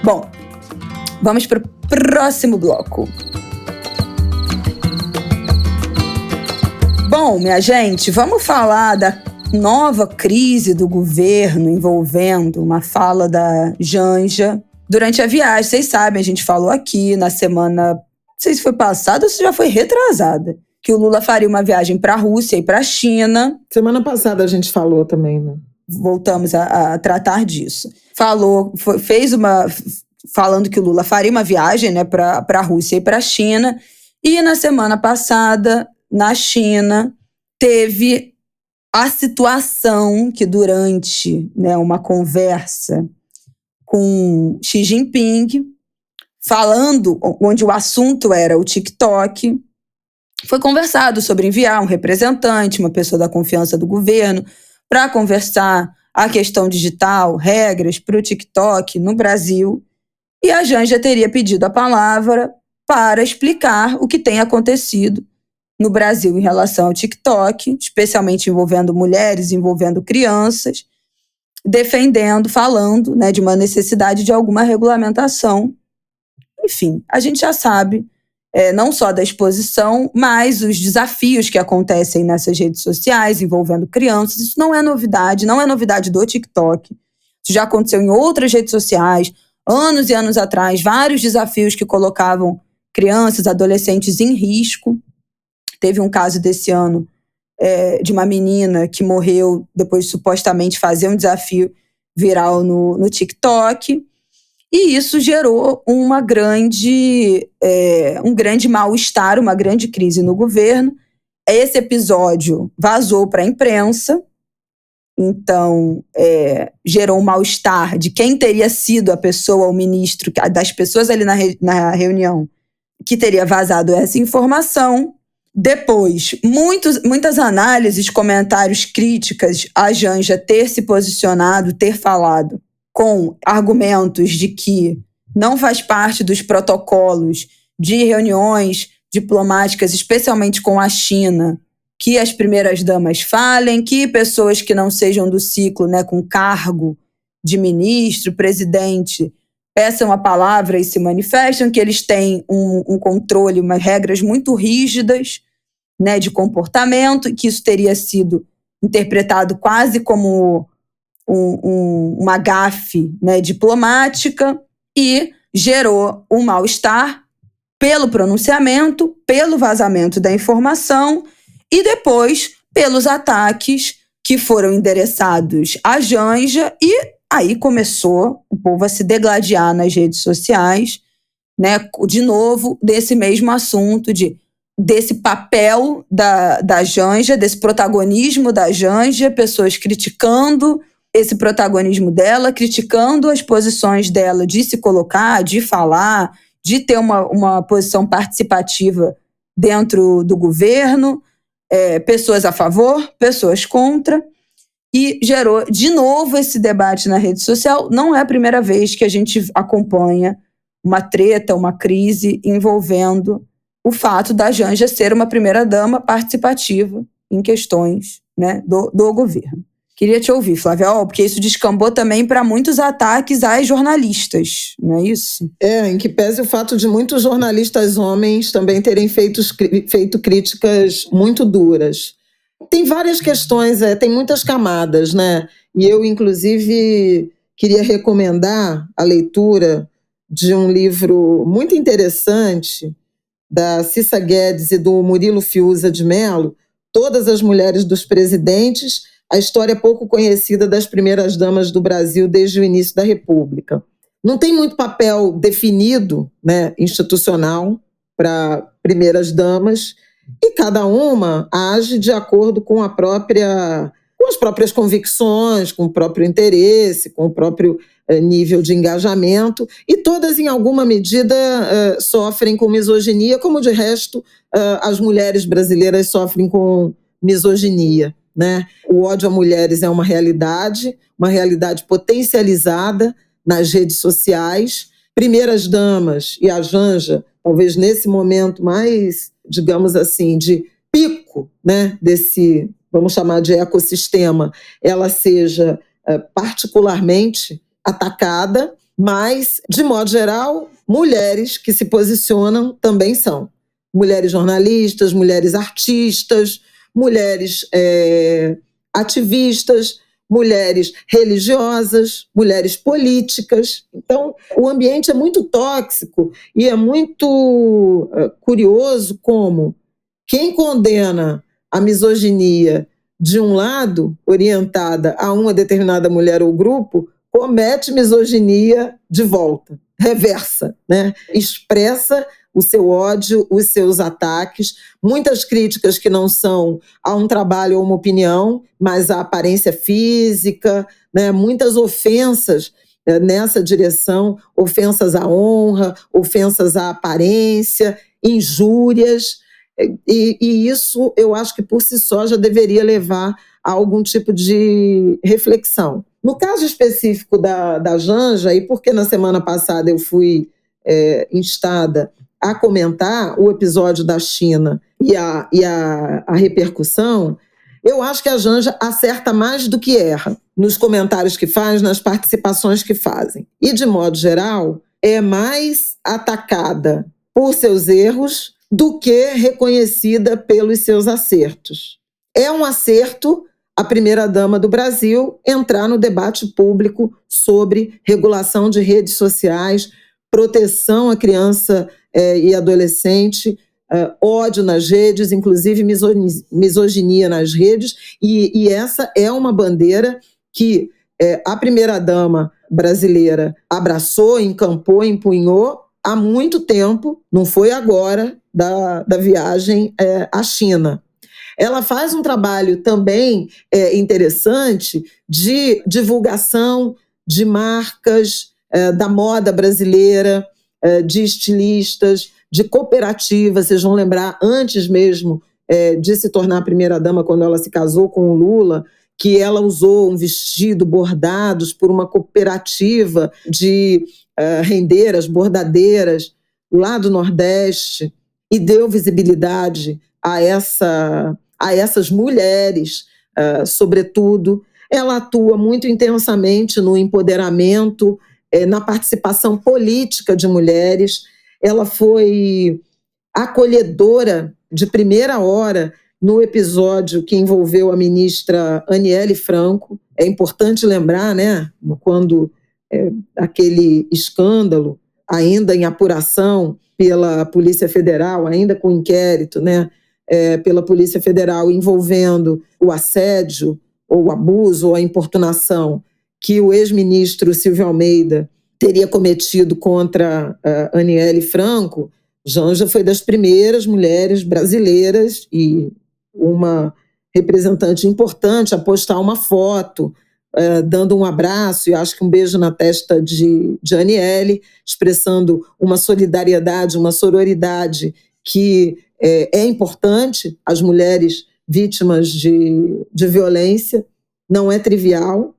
Bom, vamos para o próximo bloco. Bom, minha gente, vamos falar da nova crise do governo envolvendo uma fala da Janja durante a viagem. Vocês sabem, a gente falou aqui na semana, não sei se foi passada ou se já foi retrasada, que o Lula faria uma viagem para a Rússia e para a China. Semana passada a gente falou também, né? Voltamos a tratar disso. Falando que o Lula faria uma viagem, né, para a Rússia e para a China. E na semana passada, na China, teve a situação que durante, né, uma conversa com Xi Jinping, onde o assunto era o TikTok, foi conversado sobre enviar um representante, uma pessoa da confiança do governo, para conversar a questão digital, regras para o TikTok no Brasil. E a Janja teria pedido a palavra para explicar o que tem acontecido no Brasil em relação ao TikTok, especialmente envolvendo mulheres, envolvendo crianças, falando, né, de uma necessidade de alguma regulamentação. Enfim, a gente já sabe, não só da exposição, mas os desafios que acontecem nessas redes sociais envolvendo crianças. Isso não é novidade, não é novidade do TikTok. Isso já aconteceu em outras redes sociais, anos e anos atrás, vários desafios que colocavam crianças, adolescentes em risco. Teve um caso desse ano de uma menina que morreu depois de supostamente fazer um desafio viral no TikTok. E isso gerou um grande mal-estar, uma grande crise no governo. Esse episódio vazou para a imprensa, então gerou um mal-estar de quem teria sido a pessoa, o ministro, das pessoas ali na reunião, que teria vazado essa informação. Depois, muitas análises, comentários, críticas a Janja ter se posicionado, ter falado com argumentos de que não faz parte dos protocolos de reuniões diplomáticas, especialmente com a China, que as primeiras-damas falem, que pessoas que não sejam do ciclo, né, com cargo de ministro, presidente, peçam a palavra e se manifestam, que eles têm um controle, umas regras muito rígidas, né, de comportamento, e que isso teria sido interpretado quase como uma gafe, né, diplomática, e gerou um mal-estar pelo pronunciamento, pelo vazamento da informação e depois pelos ataques que foram endereçados à Janja, e aí começou o povo a se degladiar nas redes sociais, né, de novo, desse mesmo assunto, desse papel da Janja, desse protagonismo da Janja, pessoas criticando esse protagonismo dela, criticando as posições dela de se colocar, de falar, de ter uma posição participativa dentro do governo, pessoas a favor, pessoas contra, e gerou de novo esse debate na rede social. Não é a primeira vez que a gente acompanha uma treta, uma crise envolvendo o fato da Janja ser uma primeira-dama participativa em questões, né, do governo. Queria te ouvir, Flávia, porque isso descambou também para muitos ataques às jornalistas, não é isso? Em que pese o fato de muitos jornalistas homens também terem feito críticas muito duras. Tem várias questões, tem muitas camadas, né? E eu, inclusive, queria recomendar a leitura de um livro muito interessante da Cissa Guedes e do Murilo Fiuza de Mello, Todas as Mulheres dos Presidentes, a história pouco conhecida das primeiras-damas do Brasil desde o início da República. Não tem muito papel definido, né, institucional para primeiras-damas, e cada uma age de acordo com as próprias convicções, com o próprio interesse, com o próprio nível de engajamento, e todas, em alguma medida, sofrem com misoginia, como, de resto, as mulheres brasileiras sofrem com misoginia, né? O ódio a mulheres é uma realidade potencializada nas redes sociais. Primeiras-damas e a Janja, talvez nesse momento mais, digamos assim, de pico, né, desse, vamos chamar de ecossistema, ela seja particularmente atacada, mas, de modo geral, mulheres que se posicionam também são. Mulheres jornalistas, mulheres artistas, mulheres ativistas, mulheres religiosas, mulheres políticas. Então, o ambiente é muito tóxico e é muito curioso como quem condena a misoginia de um lado, orientada a uma determinada mulher ou grupo, comete misoginia de volta, reversa, né? Expressa o seu ódio, os seus ataques, muitas críticas que não são a um trabalho ou uma opinião, mas à aparência física, né? Muitas ofensas nessa direção, ofensas à honra, ofensas à aparência, injúrias, e isso eu acho que por si só já deveria levar a algum tipo de reflexão. No caso específico da Janja, e porque na semana passada eu fui instada a comentar o episódio da China e a repercussão, eu acho que a Janja acerta mais do que erra nos comentários que faz, nas participações que fazem. E, de modo geral, é mais atacada por seus erros do que reconhecida pelos seus acertos. É um acerto a primeira-dama do Brasil entrar no debate público sobre regulação de redes sociais, proteção à criança e adolescente, ódio nas redes, inclusive misoginia nas redes, e essa é uma bandeira que a primeira-dama brasileira abraçou, encampou, empunhou há muito tempo, não foi agora da viagem à China. Ela faz um trabalho também interessante de divulgação de marcas da moda brasileira, de estilistas, de cooperativas. Vocês vão lembrar, antes mesmo de se tornar primeira-dama, quando ela se casou com o Lula, que ela usou um vestido bordados por uma cooperativa de rendeiras, bordadeiras, lá do Nordeste, e deu visibilidade a essas mulheres, sobretudo. Ela atua muito intensamente no empoderamento, na participação política de mulheres. Ela foi acolhedora de primeira hora no episódio que envolveu a ministra Aniele Franco. É importante lembrar, né, quando aquele escândalo, ainda em apuração pela Polícia Federal, ainda com inquérito, né, pela Polícia Federal, envolvendo o assédio, ou o abuso, ou a importunação que o ex-ministro Silvio Almeida teria cometido contra Aniele Franco. Janja foi das primeiras mulheres brasileiras e uma representante importante a postar uma foto, dando um abraço e acho que um beijo na testa de Aniele, expressando uma solidariedade, uma sororidade que é importante às mulheres vítimas de violência, não é trivial.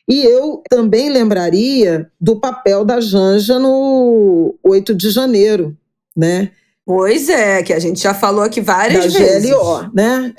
E eu também lembraria do papel da Janja no 8 de janeiro, né? Pois é, que a gente já falou aqui várias vezes. Da GLO, né?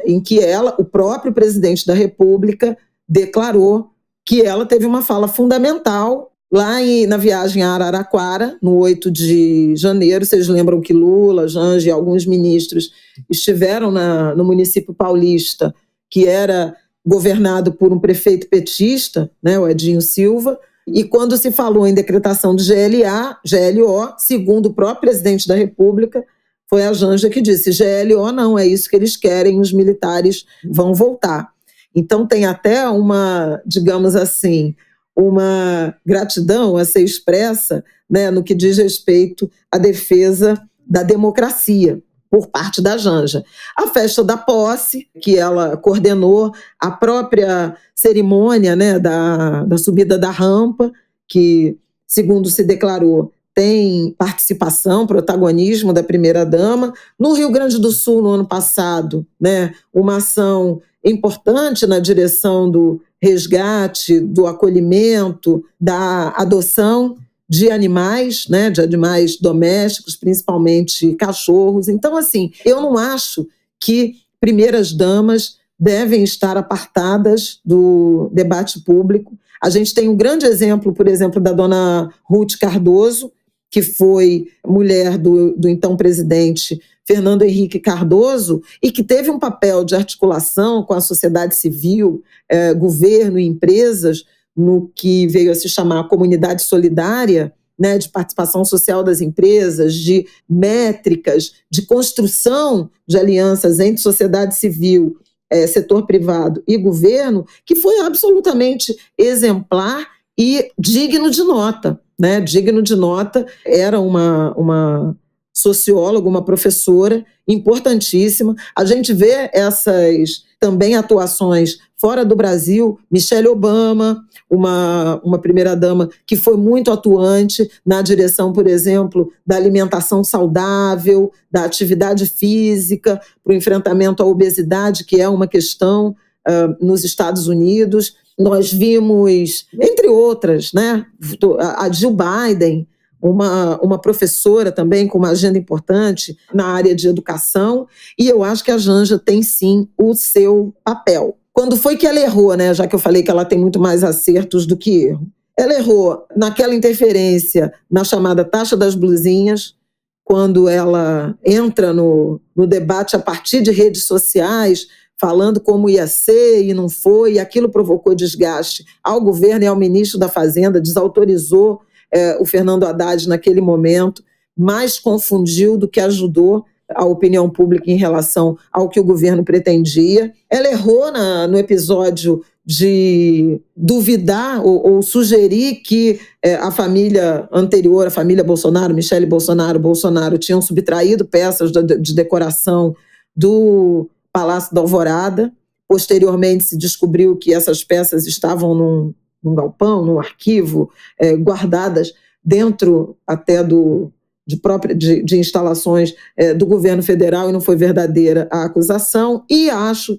Em que o próprio presidente da República, declarou que ela teve uma fala fundamental lá na viagem a Araraquara, no 8 de janeiro. Vocês lembram que Lula, Janja e alguns ministros estiveram no município paulista, que era governado por um prefeito petista, né, o Edinho Silva, e quando se falou em decretação de GLO, segundo o próprio presidente da República, foi a Janja que disse: GLO não, é isso que eles querem, os militares vão voltar. Então tem até digamos assim, uma gratidão a ser expressa, né, no que diz respeito à defesa da democracia por parte da Janja. A festa da posse, que ela coordenou, a própria cerimônia, né, da subida da rampa, que, segundo se declarou, tem participação, protagonismo da primeira-dama. No Rio Grande do Sul, no ano passado, né, uma ação importante na direção do resgate, do acolhimento, da adoção de animais, né, de animais domésticos, principalmente cachorros. Então, assim, eu não acho que primeiras damas devem estar apartadas do debate público. A gente tem um grande exemplo, por exemplo, da dona Ruth Cardoso, que foi mulher do então presidente Fernando Henrique Cardoso, e que teve um papel de articulação com a sociedade civil, governo e empresas, no que veio a se chamar comunidade solidária, né, de participação social das empresas, de métricas, de construção de alianças entre sociedade civil, setor privado e governo, que foi absolutamente exemplar e digno de nota, né? Digno de nota. Era uma socióloga, uma professora importantíssima. A gente vê essas também atuações fora do Brasil. Michelle Obama, uma primeira-dama que foi muito atuante na direção, por exemplo, da alimentação saudável, da atividade física, para o enfrentamento à obesidade, que é uma questão nos Estados Unidos. Nós vimos, entre outras, né, a Jill Biden, uma professora também com uma agenda importante na área de educação, e eu acho que a Janja tem sim o seu papel. Quando foi que ela errou, né? Já que eu falei que ela tem muito mais acertos do que erro. Ela errou naquela interferência na chamada taxa das blusinhas, quando ela entra no debate a partir de redes sociais, falando como ia ser e não foi, e aquilo provocou desgaste ao governo e ao ministro da Fazenda, desautorizou o Fernando Haddad naquele momento, mais confundiu do que ajudou a opinião pública em relação ao que o governo pretendia. Ela errou no episódio de duvidar ou sugerir que a família anterior, a família Bolsonaro, Michele Bolsonaro, tinham subtraído peças de decoração do Palácio da Alvorada. Posteriormente se descobriu que essas peças estavam num galpão, num arquivo, guardadas dentro até de instalações do governo federal, e não foi verdadeira a acusação. E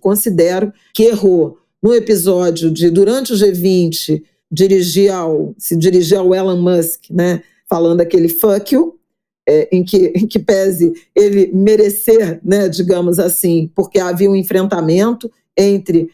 considero que errou no episódio de, durante o G20, se dirigir ao Elon Musk, né, falando aquele fuck you, em que pese ele merecer, né, digamos assim, porque havia um enfrentamento entre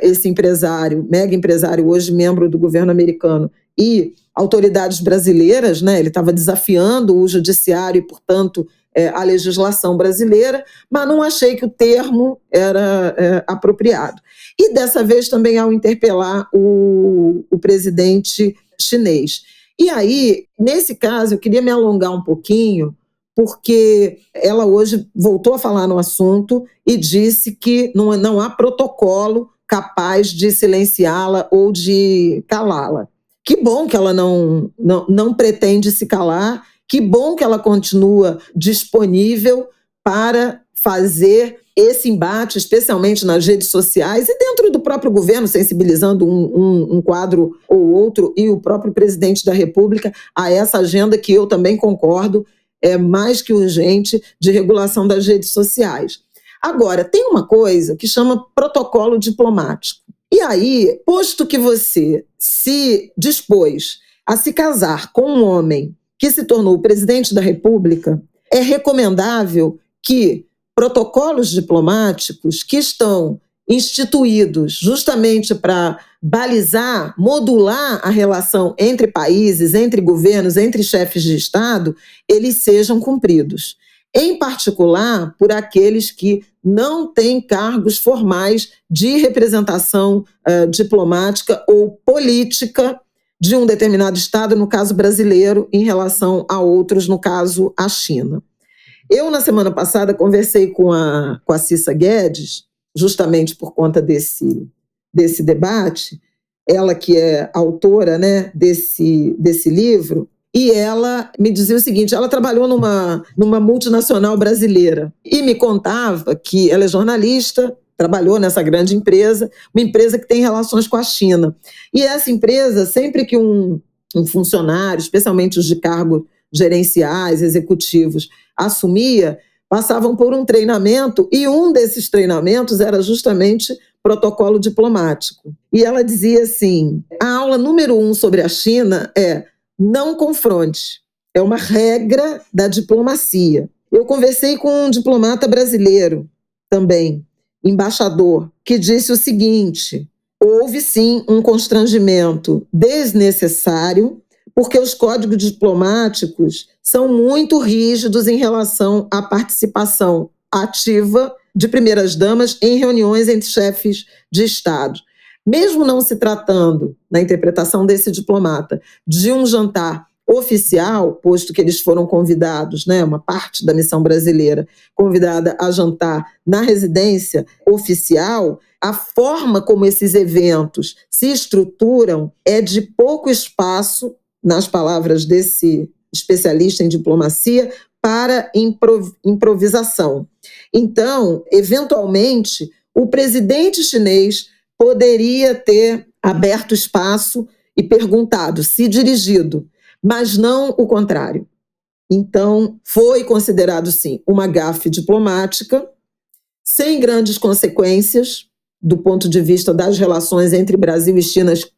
esse empresário, mega empresário, hoje membro do governo americano, e autoridades brasileiras, né? Ele estava desafiando o judiciário e, portanto, a legislação brasileira, mas não achei que o termo era apropriado. E dessa vez também ao interpelar o presidente chinês. E aí, nesse caso, eu queria me alongar um pouquinho, porque ela hoje voltou a falar no assunto e disse que não há protocolo capaz de silenciá-la ou de calá-la. Que bom que ela não pretende se calar, que bom que ela continua disponível para fazer esse embate, especialmente nas redes sociais e dentro do próprio governo, sensibilizando um quadro ou outro, e o próprio presidente da República a essa agenda que eu também concordo, é mais que urgente, de regulação das redes sociais. Agora, tem uma coisa que chama protocolo diplomático. E aí, posto que você se dispôs a se casar com um homem que se tornou o presidente da República, é recomendável que protocolos diplomáticos que estão instituídos justamente para balizar, modular a relação entre países, entre governos, entre chefes de Estado, eles sejam cumpridos. Em particular, por aqueles que não têm cargos formais de representação diplomática ou política de um determinado Estado, no caso brasileiro, em relação a outros, no caso a China. Eu, na semana passada, conversei com a Cissa Guedes, justamente por conta desse debate, ela que é autora, né, desse livro, e ela me dizia o seguinte: ela trabalhou numa multinacional brasileira e me contava que ela é jornalista, trabalhou nessa grande empresa, uma empresa que tem relações com a China. E essa empresa, sempre que um funcionário, especialmente os de cargo gerenciais, executivos, assumia, passavam por um treinamento, e um desses treinamentos era justamente protocolo diplomático. E ela dizia assim: a aula número 1 sobre a China é não confronte. É uma regra da diplomacia. Eu conversei com um diplomata brasileiro também, embaixador, que disse o seguinte: houve sim um constrangimento desnecessário, porque os códigos diplomáticos são muito rígidos em relação à participação ativa de primeiras-damas em reuniões entre chefes de Estado. Mesmo não se tratando, na interpretação desse diplomata, de um jantar oficial, posto que eles foram convidados, né, uma parte da missão brasileira, convidada a jantar na residência oficial, a forma como esses eventos se estruturam é de pouco espaço, nas palavras desse especialista em diplomacia, para improvisação. Então, eventualmente, o presidente chinês poderia ter aberto espaço e perguntado, se dirigido, mas não o contrário. Então, foi considerado, sim, uma gafe diplomática, sem grandes consequências, do ponto de vista das relações entre Brasil e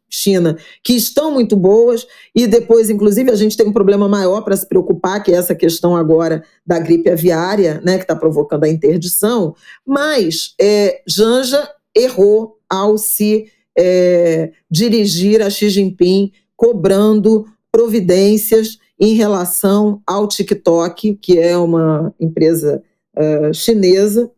China, que estão muito boas, e depois, inclusive, a gente tem um problema maior para se preocupar, que é essa questão agora da gripe aviária, né, que está provocando a interdição, mas Janja errou ao se dirigir a Xi Jinping cobrando providências em relação ao TikTok, que é uma empresa chinesa,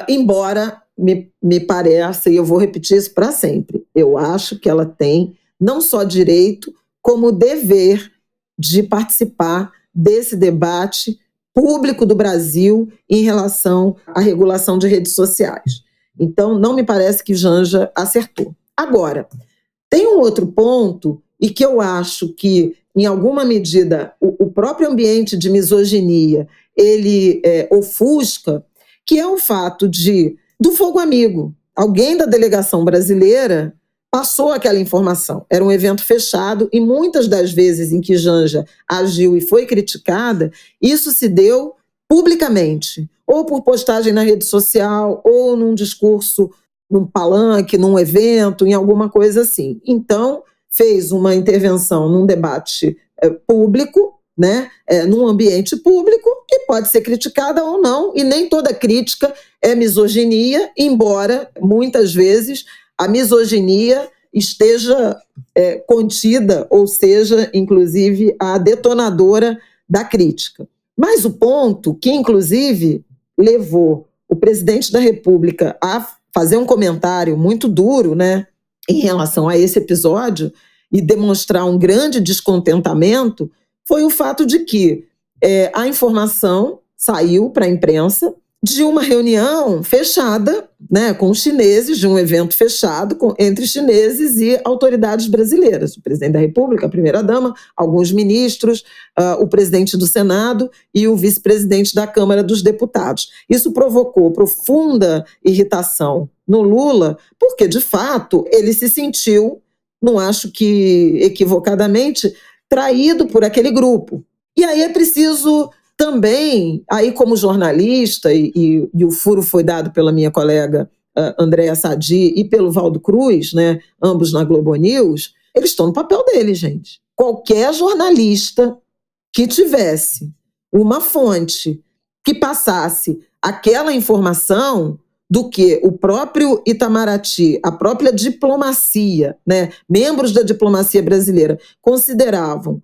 embora me pareça, e eu vou repetir isso para sempre, eu acho que ela tem não só direito, como dever de participar desse debate público do Brasil em relação à regulação de redes sociais. Então, não me parece que Janja acertou. Agora, tem um outro ponto, e que eu acho que, em alguma medida, o próprio ambiente de misoginia, ele ofusca, que é o fato do fogo amigo. Alguém da delegação brasileira passou aquela informação. Era um evento fechado e muitas das vezes em que Janja agiu e foi criticada, isso se deu publicamente, ou por postagem na rede social, ou num discurso, num palanque, num evento, em alguma coisa assim. Então, fez uma intervenção num debate público, né, num ambiente público, que pode ser criticada ou não, e nem toda crítica é misoginia, embora muitas vezes a misoginia esteja contida, ou seja, inclusive, a detonadora da crítica. Mas o ponto que, inclusive, levou o presidente da República a fazer um comentário muito duro, né, em relação a esse episódio e demonstrar um grande descontentamento, foi o fato de que a informação saiu para a imprensa de uma reunião fechada, né, com os chineses, de um evento fechado entre chineses e autoridades brasileiras. O presidente da República, a primeira-dama, alguns ministros, o presidente do Senado e o vice-presidente da Câmara dos Deputados. Isso provocou profunda irritação no Lula, porque, de fato, ele se sentiu, não acho que equivocadamente, traído por aquele grupo. E aí é preciso também, aí como jornalista, e o furo foi dado pela minha colega Andréa Sadi e pelo Valdo Cruz, né, ambos na Globo News, eles estão no papel deles, gente. Qualquer jornalista que tivesse uma fonte que passasse aquela informação do que o próprio Itamaraty, a própria diplomacia, né, membros da diplomacia brasileira consideram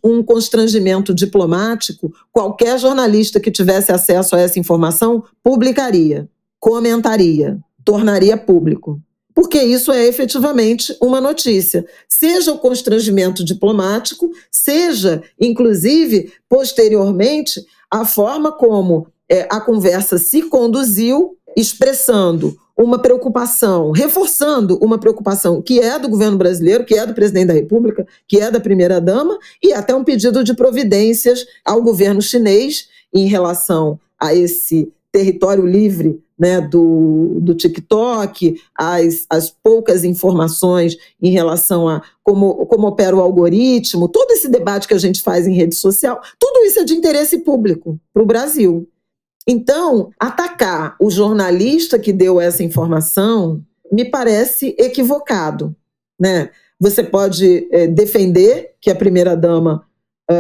um constrangimento diplomático, qualquer jornalista que tivesse acesso a essa informação publicaria, comentaria, tornaria público. Porque isso é efetivamente uma notícia. Seja o constrangimento diplomático, seja, inclusive, posteriormente, a forma como a conversa se conduziu, expressando uma preocupação, reforçando uma preocupação que é do governo brasileiro, que é do presidente da República, que é da primeira-dama, e até um pedido de providências ao governo chinês em relação a esse território livre, né, do TikTok, as poucas informações em relação a como opera o algoritmo, todo esse debate que a gente faz em rede social, tudo isso é de interesse público para o Brasil. Então, atacar o jornalista que deu essa informação me parece equivocado, né? Você pode defender que a primeira-dama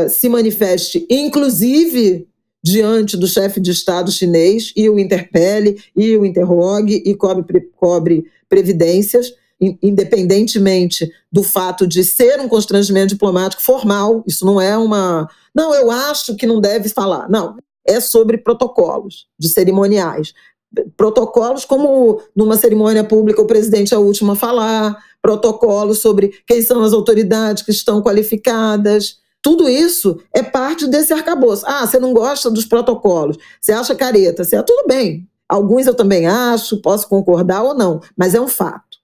se manifeste, inclusive, diante do chefe de Estado chinês e o interpele, e o interrogue, e cobre previdências, independentemente do fato de ser um constrangimento diplomático formal. Isso não é uma... Não, eu acho que não deve falar. Não. É sobre protocolos de cerimoniais. Protocolos como, numa cerimônia pública, o presidente é o último a falar, protocolos sobre quem são as autoridades que estão qualificadas. Tudo isso é parte desse arcabouço. Você não gosta dos protocolos, você acha careta, tudo bem. Alguns eu também acho, posso concordar ou não, mas é um fato.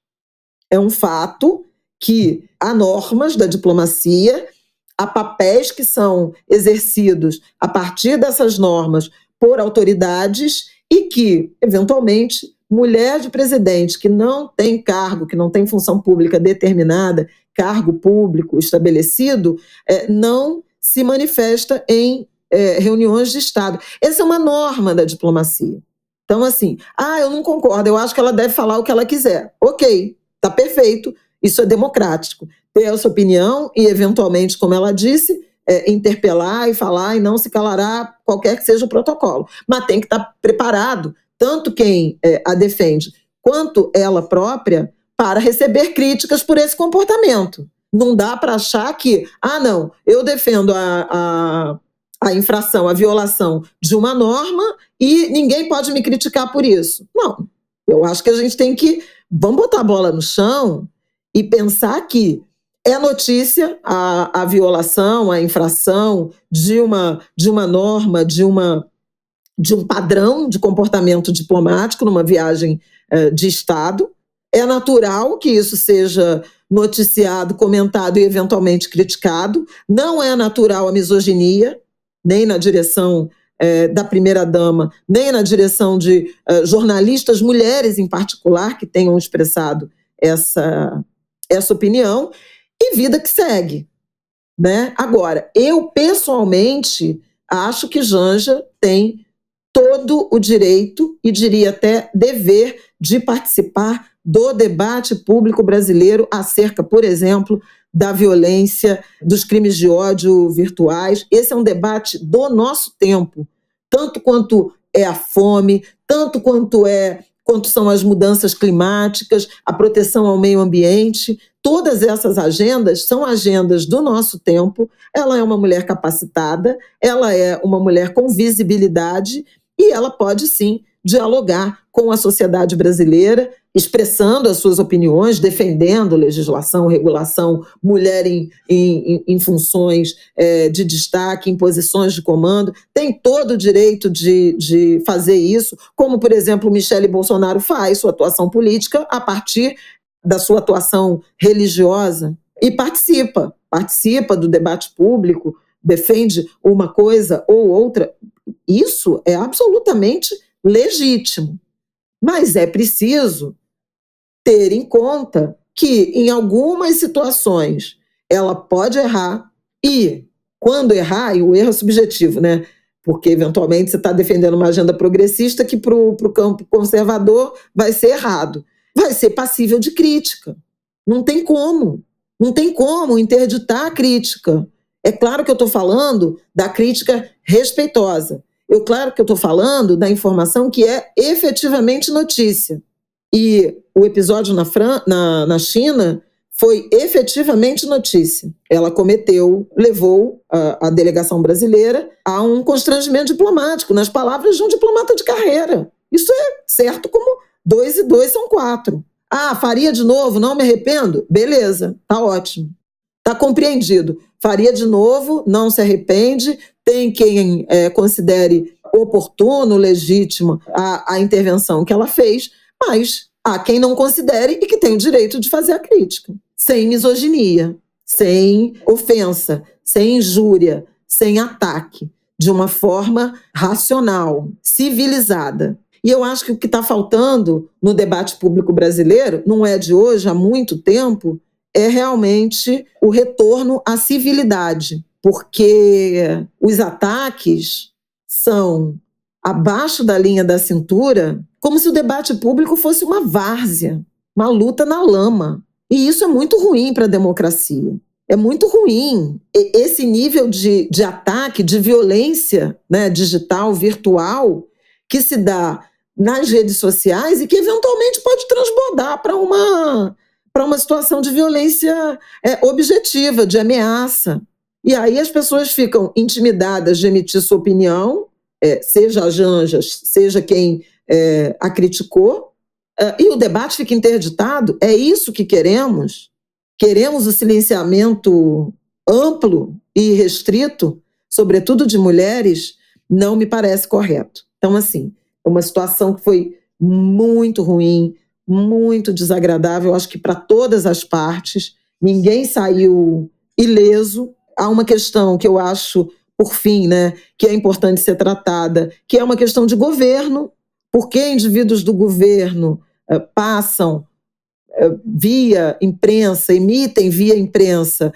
É um fato que há normas da diplomacia, há papéis que são exercidos a partir dessas normas por autoridades e que, eventualmente, mulher de presidente que não tem cargo, que não tem função pública determinada, cargo público estabelecido, não se manifesta em reuniões de Estado. Essa é uma norma da diplomacia. Então, assim, eu não concordo, eu acho que ela deve falar o que ela quiser. Ok, está perfeito, isso é democrático. Ter a sua opinião e, eventualmente, como ela disse, interpelar e falar e não se calará qualquer que seja o protocolo. Mas tem que estar preparado, tanto quem a defende quanto ela própria, para receber críticas por esse comportamento. Não dá para achar que, não, eu defendo a infração, a violação de uma norma e ninguém pode me criticar por isso. Não, eu acho que a gente tem que, vamos botar a bola no chão e pensar que é notícia a violação, a infração de uma norma, de um padrão de comportamento diplomático numa viagem de Estado. É natural que isso seja noticiado, comentado e eventualmente criticado. Não é natural a misoginia, nem na direção da primeira-dama, nem na direção de jornalistas, mulheres em particular, que tenham expressado essa opinião, e vida que segue, né? Agora, eu pessoalmente acho que Janja tem todo o direito, e diria até dever, de participar do debate público brasileiro acerca, por exemplo, da violência, dos crimes de ódio virtuais. Esse é um debate do nosso tempo, tanto quanto é a fome, tanto quanto são as mudanças climáticas, a proteção ao meio ambiente. Todas essas agendas são agendas do nosso tempo. Ela é uma mulher capacitada, ela é uma mulher com visibilidade e ela pode, sim, dialogar com a sociedade brasileira, expressando as suas opiniões, defendendo legislação, regulação, mulher em funções de destaque, em posições de comando. Tem todo o direito de fazer isso, como, por exemplo, Michele Bolsonaro faz sua atuação política a partir da sua atuação religiosa e participa do debate público, defende uma coisa ou outra. Isso é absolutamente legítimo, mas é preciso ter em conta que, em algumas situações, ela pode errar e, quando errar, e o erro é subjetivo, né? Porque, eventualmente, você está defendendo uma agenda progressista que, para o campo conservador, vai ser errado. Vai ser passível de crítica. Não tem como interditar a crítica. É claro que eu estou falando da crítica respeitosa. Claro que eu estou falando da informação que é efetivamente notícia. E o episódio na China foi efetivamente notícia. Ela levou a delegação brasileira a um constrangimento diplomático, nas palavras de um diplomata de carreira. Isso é certo como 2 e 2 são 4. Faria de novo, não me arrependo? Beleza, tá ótimo. Tá compreendido. Faria de novo, não se arrepende. Tem quem considere oportuno, legítimo a intervenção que ela fez, mas há quem não considere e que tem o direito de fazer a crítica, sem misoginia, sem ofensa, sem injúria, sem ataque, de uma forma racional, civilizada. E eu acho que o que está faltando no debate público brasileiro, não é de hoje, há muito tempo, é realmente o retorno à civilidade, porque os ataques são abaixo da linha da cintura, como se o debate público fosse uma várzea, uma luta na lama. E isso é muito ruim para a democracia. É muito ruim. Esse nível de ataque, de violência, né, digital, virtual, que se dá nas redes sociais e que eventualmente pode transbordar para uma situação de violência objetiva, de ameaça. E aí as pessoas ficam intimidadas de emitir sua opinião, seja a Janja, seja quem a criticou, e o debate fica interditado. É isso que queremos? Queremos o silenciamento amplo e restrito, sobretudo de mulheres? Não me parece correto. Então, assim, é uma situação que foi muito ruim, muito desagradável, acho que para todas as partes, ninguém saiu ileso. Há uma questão que eu acho, por fim, né, que é importante ser tratada, que é uma questão de governo, porque indivíduos do governo passam via imprensa, emitem via imprensa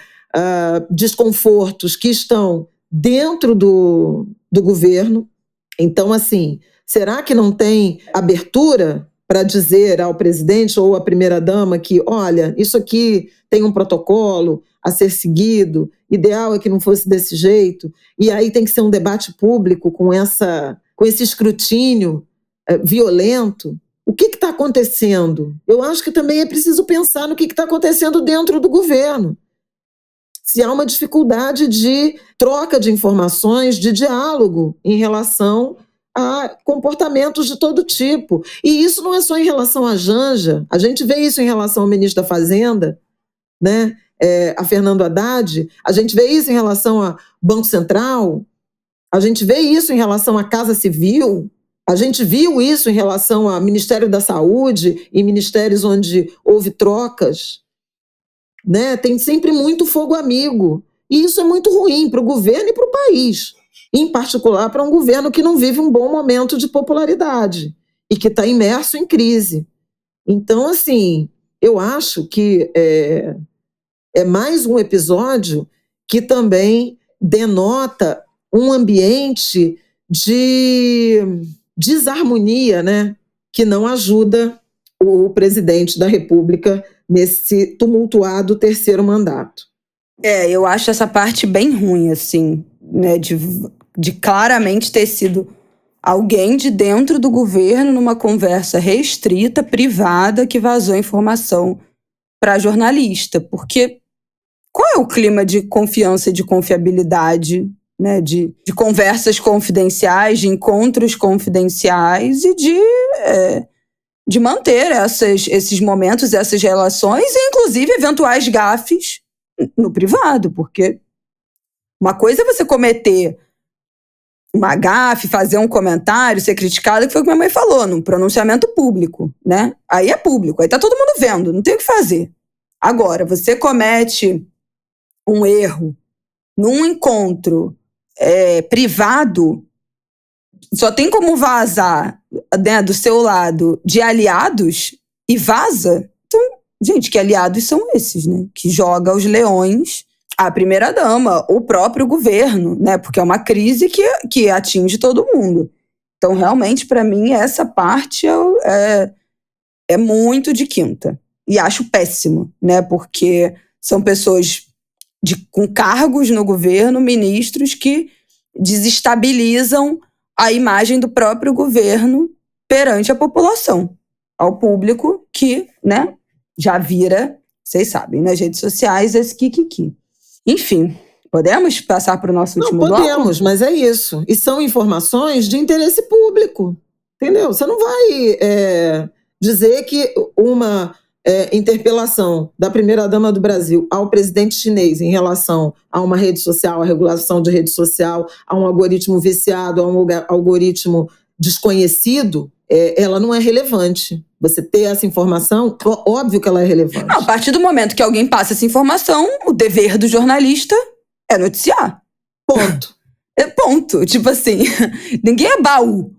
desconfortos que estão dentro do governo. Então, assim, será que não tem abertura para dizer ao presidente ou à primeira-dama que, olha, isso aqui tem um protocolo a ser seguido, ideal é que não fosse desse jeito, e aí tem que ser um debate público com esse escrutínio violento? O que está acontecendo? Eu acho que também é preciso pensar no que está acontecendo dentro do governo. Se há uma dificuldade de troca de informações, de diálogo em relação a comportamentos de todo tipo. E isso não é só em relação à Janja, a gente vê isso em relação ao ministro da Fazenda, né? A Fernando Haddad, a gente vê isso em relação ao Banco Central, a gente vê isso em relação à Casa Civil, a gente viu isso em relação ao Ministério da Saúde e ministérios onde houve trocas, né? Tem sempre muito fogo amigo. E isso é muito ruim para o governo e para o país. Em particular para um governo que não vive um bom momento de popularidade e que está imerso em crise. Então, assim, eu acho que é mais um episódio que também denota um ambiente de desarmonia, né, que não ajuda o presidente da República nesse tumultuado terceiro mandato. Eu acho essa parte bem ruim, assim, né, de claramente ter sido alguém de dentro do governo numa conversa restrita, privada, que vazou informação para jornalista, porque qual é o clima de confiança e de confiabilidade, né, de conversas confidenciais, de encontros confidenciais e de manter esses momentos, essas relações e, inclusive, eventuais gafes no privado, porque uma coisa é você cometer uma gafe, fazer um comentário, ser criticado, que foi o que minha mãe falou, num pronunciamento público, né? Aí é público, aí tá todo mundo vendo, não tem o que fazer. Agora, você comete um erro num encontro privado, só tem como vazar, né, do seu lado de aliados e vaza. Então, gente, que aliados são esses, né? Que joga os leões a primeira-dama, o próprio governo, né? Porque é uma crise que atinge todo mundo. Então, realmente, para mim, essa parte é muito de quinta. E acho péssimo, né? Porque são pessoas com cargos no governo, ministros que desestabilizam a imagem do próprio governo perante a população, ao público que, né, já vira, vocês sabem, nas redes sociais, esse kikiki. Enfim, podemos passar para o nosso último bloco? Podemos, mas é isso. E são informações de interesse público, entendeu? Você não vai dizer que uma interpelação da primeira-dama do Brasil ao presidente chinês em relação a uma rede social, a regulação de rede social, a um algoritmo viciado, a um algoritmo desconhecido, ela não é relevante. Você ter essa informação, óbvio que ela é relevante. A partir do momento que alguém passa essa informação, o dever do jornalista é noticiar. Ponto. Ponto. Tipo assim, ninguém é baú.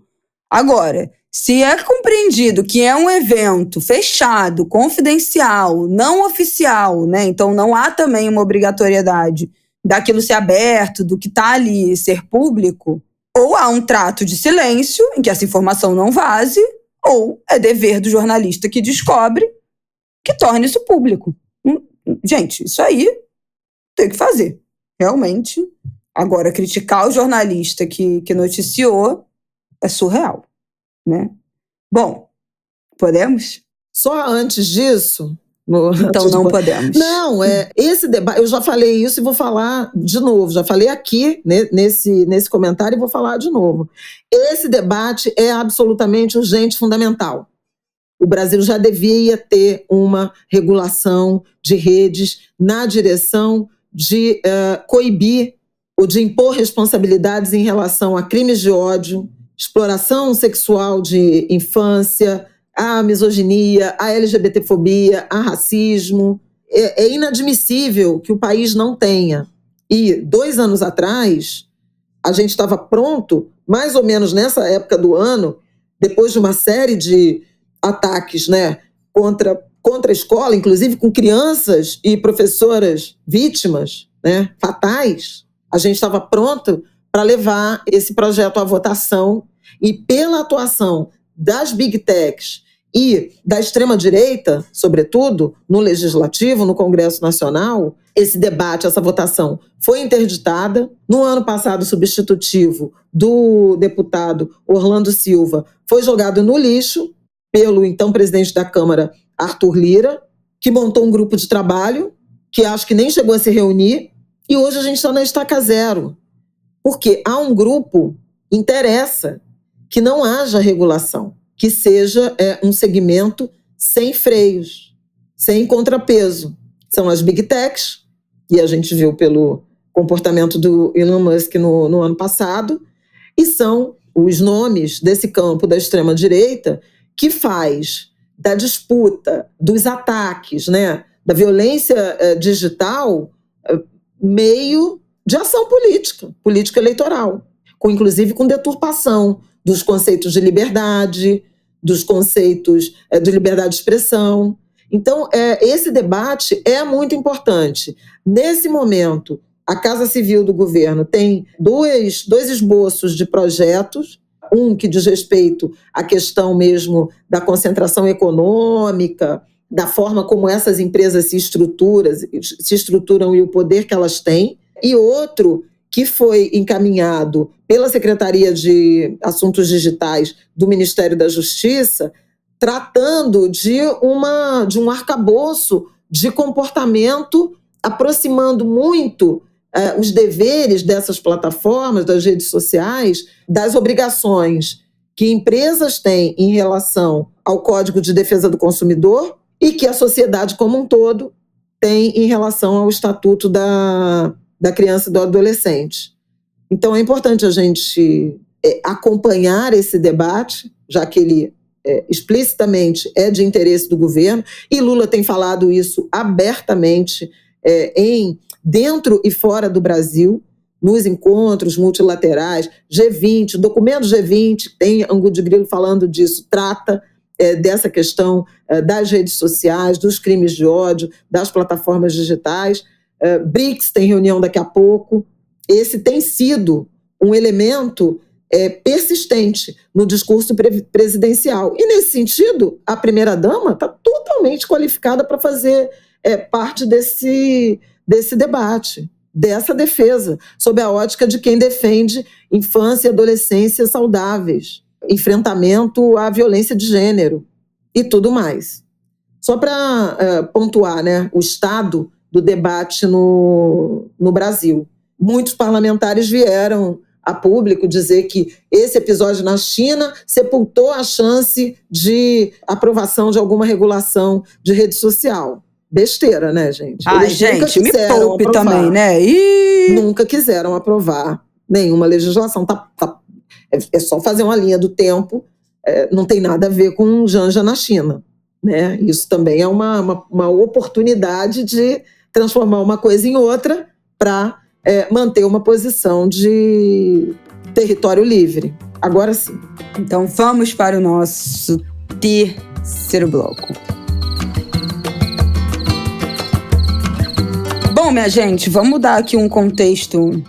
Agora, se é compreendido que é um evento fechado, confidencial, não oficial, né? Então não há também uma obrigatoriedade daquilo ser aberto, do que está ali ser público, ou há um trato de silêncio em que essa informação não vaze, ou é dever do jornalista que descobre que torne isso público. Gente, isso aí tem que fazer, realmente. Agora, criticar o jornalista que noticiou é surreal, né? Bom, podemos? Só antes disso... Então não podemos. Não, esse debate, eu já falei isso e vou falar de novo, já falei aqui nesse comentário e vou falar de novo. Esse debate é absolutamente urgente, fundamental. O Brasil já devia ter uma regulação de redes na direção de coibir ou de impor responsabilidades em relação a crimes de ódio, exploração sexual de infância, a misoginia, a LGBTfobia, a racismo. É inadmissível que o país não tenha. E 2 anos atrás, a gente estava pronto, mais ou menos nessa época do ano, depois de uma série de ataques, né, contra a escola, inclusive com crianças e professoras vítimas, né, fatais, a gente estava pronto para levar esse projeto à votação e pela atuação das Big Techs e da extrema-direita, sobretudo, no Legislativo, no Congresso Nacional, esse debate, essa votação foi interditada. No ano passado, o substitutivo do deputado Orlando Silva foi jogado no lixo. pelo então presidente da Câmara, Arthur Lira, que montou um grupo de trabalho, que acho que nem chegou a se reunir, e hoje a gente está na estaca zero. Porque há um grupo, interessa que não haja regulação, que seja um segmento sem freios, sem contrapeso. São as Big Techs, que a gente viu pelo comportamento do Elon Musk no ano passado, e são os nomes desse campo da extrema-direita que faz da disputa, dos ataques, né, da violência digital, meio de ação política eleitoral, inclusive com deturpação dos conceitos de liberdade, dos conceitos de liberdade de expressão. Então, esse debate é muito importante. Nesse momento, a Casa Civil do governo tem dois esboços de projetos, um que diz respeito à questão mesmo da concentração econômica, da forma como essas empresas se estruturam e o poder que elas têm, e outro que foi encaminhado pela Secretaria de Assuntos Digitais do Ministério da Justiça, tratando de um arcabouço de comportamento, aproximando muito os deveres dessas plataformas, das redes sociais, das obrigações que empresas têm em relação ao Código de Defesa do Consumidor e que a sociedade como um todo tem em relação ao Estatuto da Criança e do Adolescente. Então é importante a gente acompanhar esse debate, já que ele explicitamente é de interesse do governo, e Lula tem falado isso abertamente dentro e fora do Brasil, nos encontros multilaterais, G20, documento G20, tem Angu de Grilo falando disso, trata dessa questão das redes sociais, dos crimes de ódio, das plataformas digitais. BRICS tem reunião daqui a pouco. Esse tem sido um elemento persistente no discurso presidencial. E, nesse sentido, a primeira-dama está totalmente qualificada para fazer parte desse debate, dessa defesa, sob a ótica de quem defende infância e adolescência saudáveis, enfrentamento à violência de gênero e tudo mais. Só para pontuar, né, o estado do debate no Brasil. Muitos parlamentares vieram a público dizer que esse episódio na China sepultou a chance de aprovação de alguma regulação de rede social. Besteira, né, gente? Ai, gente, me poupe também, né? Nunca quiseram aprovar nenhuma legislação. É só fazer uma linha do tempo, não tem nada a ver com Janja na China, né? Isso também é uma oportunidade de transformar uma coisa em outra para manter uma posição de território livre. Agora sim. Então vamos para o nosso terceiro bloco. Bom, minha gente, vamos dar aqui um contexto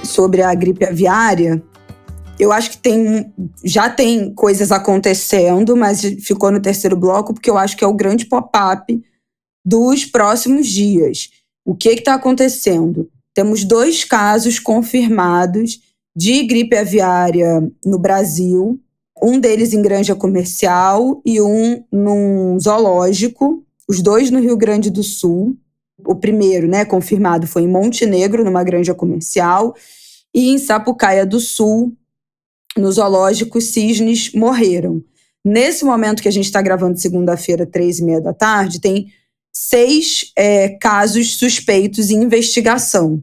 sobre a gripe aviária. Eu acho que já tem coisas acontecendo, mas ficou no terceiro bloco porque eu acho que é o grande pop-up dos próximos dias. O que está acontecendo? Temos 2 casos confirmados de gripe aviária no Brasil, um deles em granja comercial e um num zoológico, os 2 no Rio Grande do Sul. O primeiro, né, confirmado foi em Montenegro, numa granja comercial, e em Sapucaia do Sul, no zoológico, cisnes morreram. Nesse momento que a gente está gravando, segunda-feira, 3h30 da tarde, tem 6 casos suspeitos em investigação.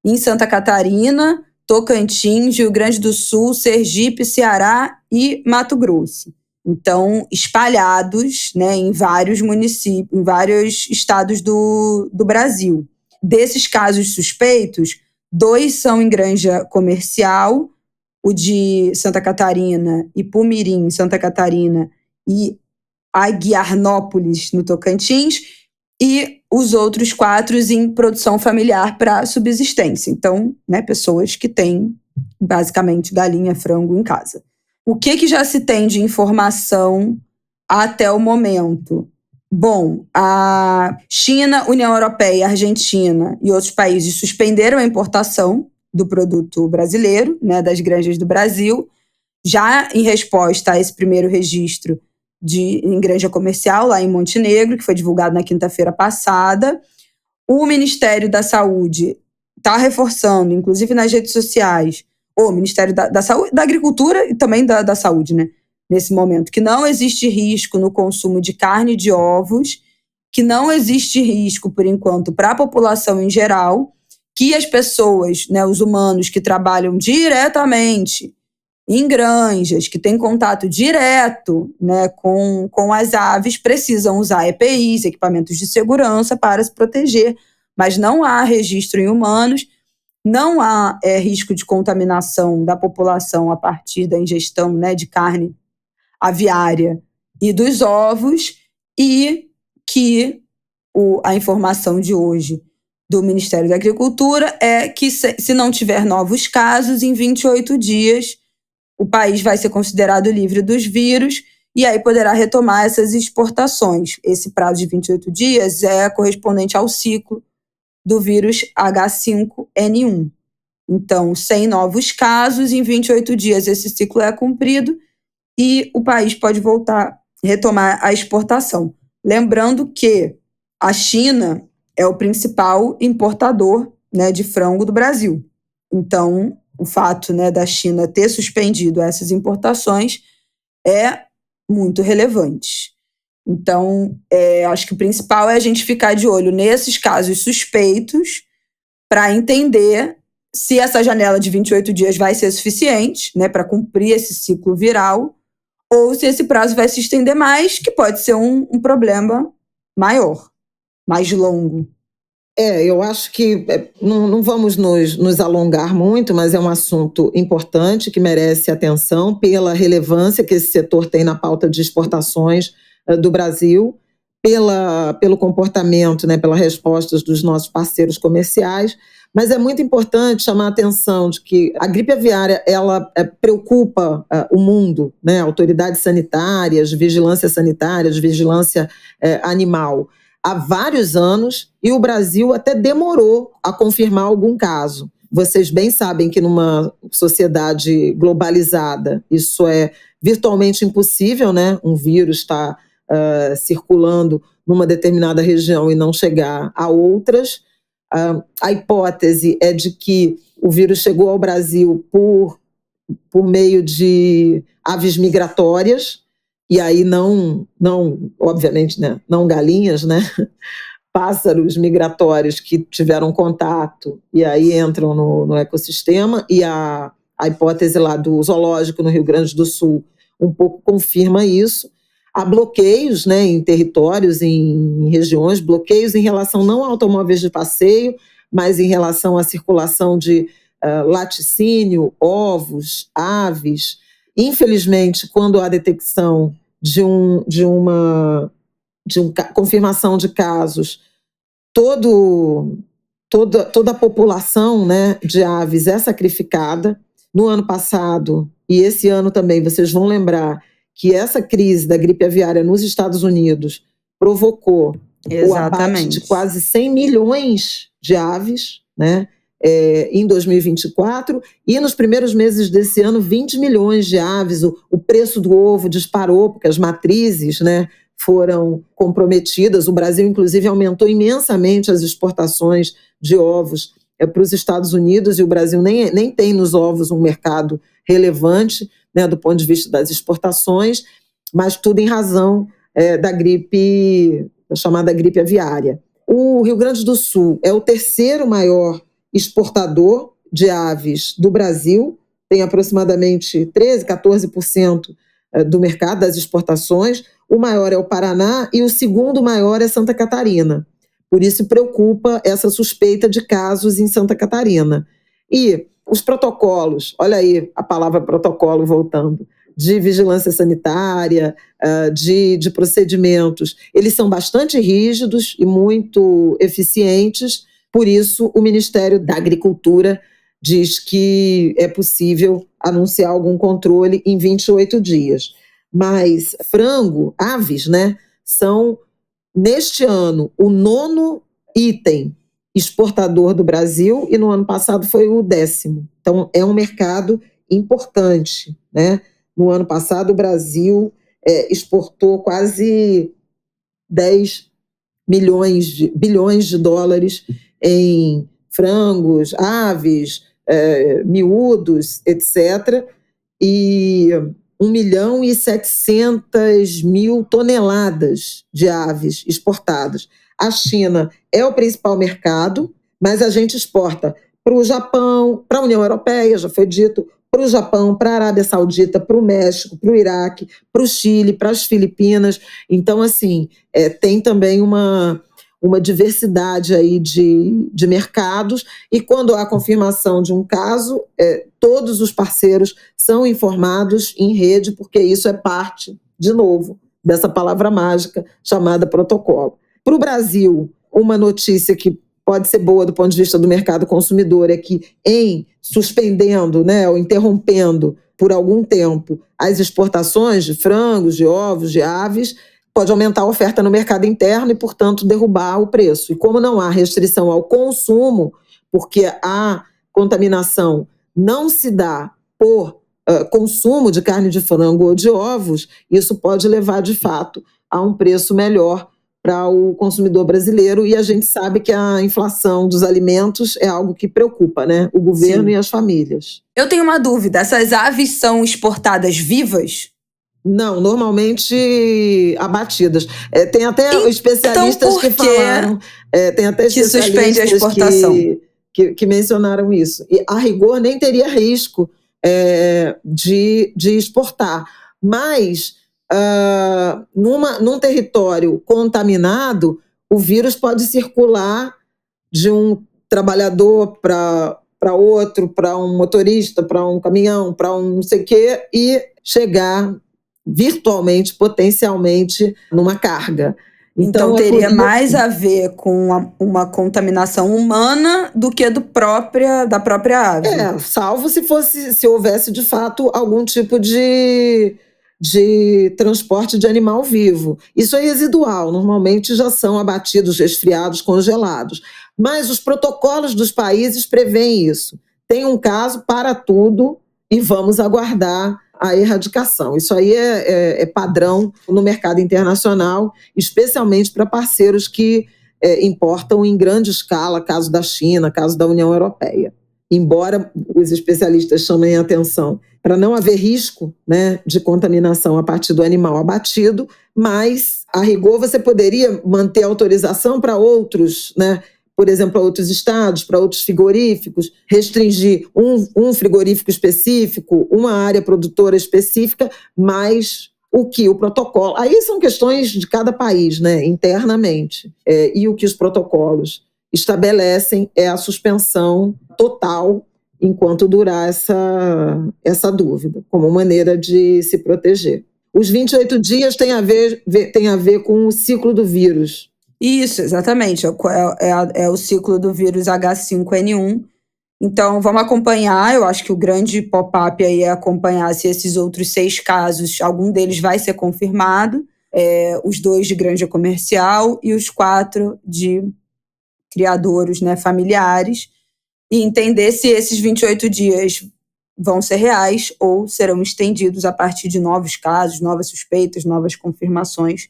Em Santa Catarina, Tocantins, Rio Grande do Sul, Sergipe, Ceará e Mato Grosso. Então, espalhados, né, em vários municípios, em vários estados do Brasil. Desses casos suspeitos, 2 são em granja comercial, o de Santa Catarina, Ipumirim, Santa Catarina, e Aguiarnópolis, no Tocantins, e os outros 4 em produção familiar para subsistência. Então, né, pessoas que têm, basicamente, galinha, frango em casa. O que já se tem de informação até o momento? Bom, a China, União Europeia, Argentina e outros países suspenderam a importação do produto brasileiro, né, das granjas do Brasil, já em resposta a esse primeiro registro em granja comercial, lá em Montenegro, que foi divulgado na quinta-feira passada. O Ministério da Saúde está reforçando, inclusive nas redes sociais, o Ministério da Saúde, da Agricultura e também da Saúde, né? Nesse momento, que não existe risco no consumo de carne e de ovos, que não existe risco, por enquanto, para a população em geral, que as pessoas, né, os humanos que trabalham diretamente em granjas, que têm contato direto, né, com as aves, precisam usar EPIs, equipamentos de segurança, para se proteger, mas não há registro em humanos, não há risco de contaminação da população a partir da ingestão, né, de carne aviária e dos ovos, e que a informação de hoje do Ministério da Agricultura é que, se não tiver novos casos, em 28 dias o país vai ser considerado livre dos vírus e aí poderá retomar essas exportações. Esse prazo de 28 dias é correspondente ao ciclo do vírus H5N1. Então, sem novos casos, em 28 dias esse ciclo é cumprido e o país pode retomar a exportação. Lembrando que a China é o principal importador, né, de frango do Brasil. Então, o fato, né, da China ter suspendido essas importações é muito relevante. Então, acho que o principal é a gente ficar de olho nesses casos suspeitos para entender se essa janela de 28 dias vai ser suficiente, né, para cumprir esse ciclo viral, ou se esse prazo vai se estender mais, que pode ser um problema maior, mais longo. Eu acho que não vamos nos alongar muito, mas é um assunto importante que merece atenção pela relevância que esse setor tem na pauta de exportações do Brasil, pelo comportamento, né, pelas respostas dos nossos parceiros comerciais, mas é muito importante chamar a atenção de que a gripe aviária ela preocupa o mundo, né, autoridades sanitárias, de vigilância sanitária, de vigilância animal, há vários anos, e o Brasil até demorou a confirmar algum caso. Vocês bem sabem que numa sociedade globalizada isso é virtualmente impossível, né? Um vírus está circulando numa determinada região e não chegar a outras. A hipótese é de que o vírus chegou ao Brasil por meio de aves migratórias, e aí não obviamente, né, não galinhas, né, pássaros migratórios que tiveram contato e aí entram no ecossistema, e a hipótese lá do zoológico no Rio Grande do Sul um pouco confirma isso. Há bloqueios, né, em territórios, em regiões, bloqueios em relação não a automóveis de passeio, mas em relação à circulação de laticínio, ovos, aves. Infelizmente, quando há detecção de uma confirmação de casos, toda a população, né, de aves é sacrificada. No ano passado, e esse ano também, vocês vão lembrar que essa crise da gripe aviária nos Estados Unidos provocou o abate de quase 100 milhões de aves, né, em 2024, e nos primeiros meses desse ano, 20 milhões de aves. O preço do ovo disparou, porque as matrizes, né, foram comprometidas. O Brasil, inclusive, aumentou imensamente as exportações de ovos para os Estados Unidos, e o Brasil nem tem nos ovos um mercado relevante, né, do ponto de vista das exportações, mas tudo em razão da gripe, chamada gripe aviária. O Rio Grande do Sul é o terceiro maior exportador de aves do Brasil, tem aproximadamente 13%, 14% do mercado das exportações. O maior é o Paraná e o segundo maior é Santa Catarina. Por isso preocupa essa suspeita de casos em Santa Catarina. E os protocolos, olha aí a palavra protocolo voltando, de vigilância sanitária, de procedimentos, eles são bastante rígidos e muito eficientes. Por isso, o Ministério da Agricultura diz que é possível anunciar algum controle em 28 dias. Mas frango, aves, né, são, neste ano, o 9º item exportador do Brasil, e no ano passado foi o 10º. Então, é um mercado importante, né? No ano passado, o Brasil exportou quase 10 bilhões de dólares em frangos, aves, miúdos, etc. E 1.700.000 toneladas de aves exportadas. A China é o principal mercado, mas a gente exporta para o Japão, para a União Europeia, já foi dito, para o Japão, para a Arábia Saudita, para o México, para o Iraque, para o Chile, para as Filipinas. Então, assim, tem também uma diversidade aí de mercados, e quando há confirmação de um caso, todos os parceiros são informados em rede, porque isso é parte, de novo, dessa palavra mágica chamada protocolo. Para o Brasil, uma notícia que pode ser boa do ponto de vista do mercado consumidor é que, em suspendendo, né, ou interrompendo por algum tempo as exportações de frangos, de ovos, de aves, pode aumentar a oferta no mercado interno e, portanto, derrubar o preço. E como não há restrição ao consumo, porque a contaminação não se dá por consumo de carne de frango ou de ovos, isso pode levar, de fato, a um preço melhor para o consumidor brasileiro, e a gente sabe que a inflação dos alimentos é algo que preocupa, né? O governo e as famílias. Eu tenho uma dúvida, essas aves são exportadas vivas? Não, normalmente abatidas. Tem até especialistas que falaram... tem até especialistas que suspende a exportação. Que mencionaram isso. E, a rigor, nem teria risco de exportar. Mas... num território contaminado, o vírus pode circular de um trabalhador para outro, para um motorista, para um caminhão, para um não sei o quê, e chegar virtualmente, potencialmente, numa carga. Então teria mais a ver com uma contaminação humana do que da própria ave. Salvo se houvesse, de fato, algum tipo de transporte de animal vivo. Isso é residual, normalmente já são abatidos, resfriados, congelados. Mas os protocolos dos países prevêem isso. Tem um caso para tudo e vamos aguardar a erradicação. Isso aí é padrão no mercado internacional, especialmente para parceiros que importam em grande escala, caso da China, caso da União Europeia. Embora os especialistas chamem a atenção para não haver risco, né, de contaminação a partir do animal abatido, mas, a rigor, você poderia manter autorização para outros, né, por exemplo, para outros estados, para outros frigoríficos, restringir um frigorífico específico, uma área produtora específica, mas o protocolo... Aí são questões de cada país, né, internamente. E o que os protocolos estabelecem é a suspensão total enquanto durar essa dúvida, como maneira de se proteger. Os 28 dias têm a ver com o ciclo do vírus. Isso, exatamente. É o ciclo do vírus H5N1. Então, vamos acompanhar. Eu acho que o grande pop-up aí é acompanhar se esses outros 6 casos, algum deles vai ser confirmado. Os 2 de granja comercial e os 4 de criadouros, né, familiares. E entender se esses 28 dias vão ser reais ou serão estendidos a partir de novos casos, novas suspeitas, novas confirmações.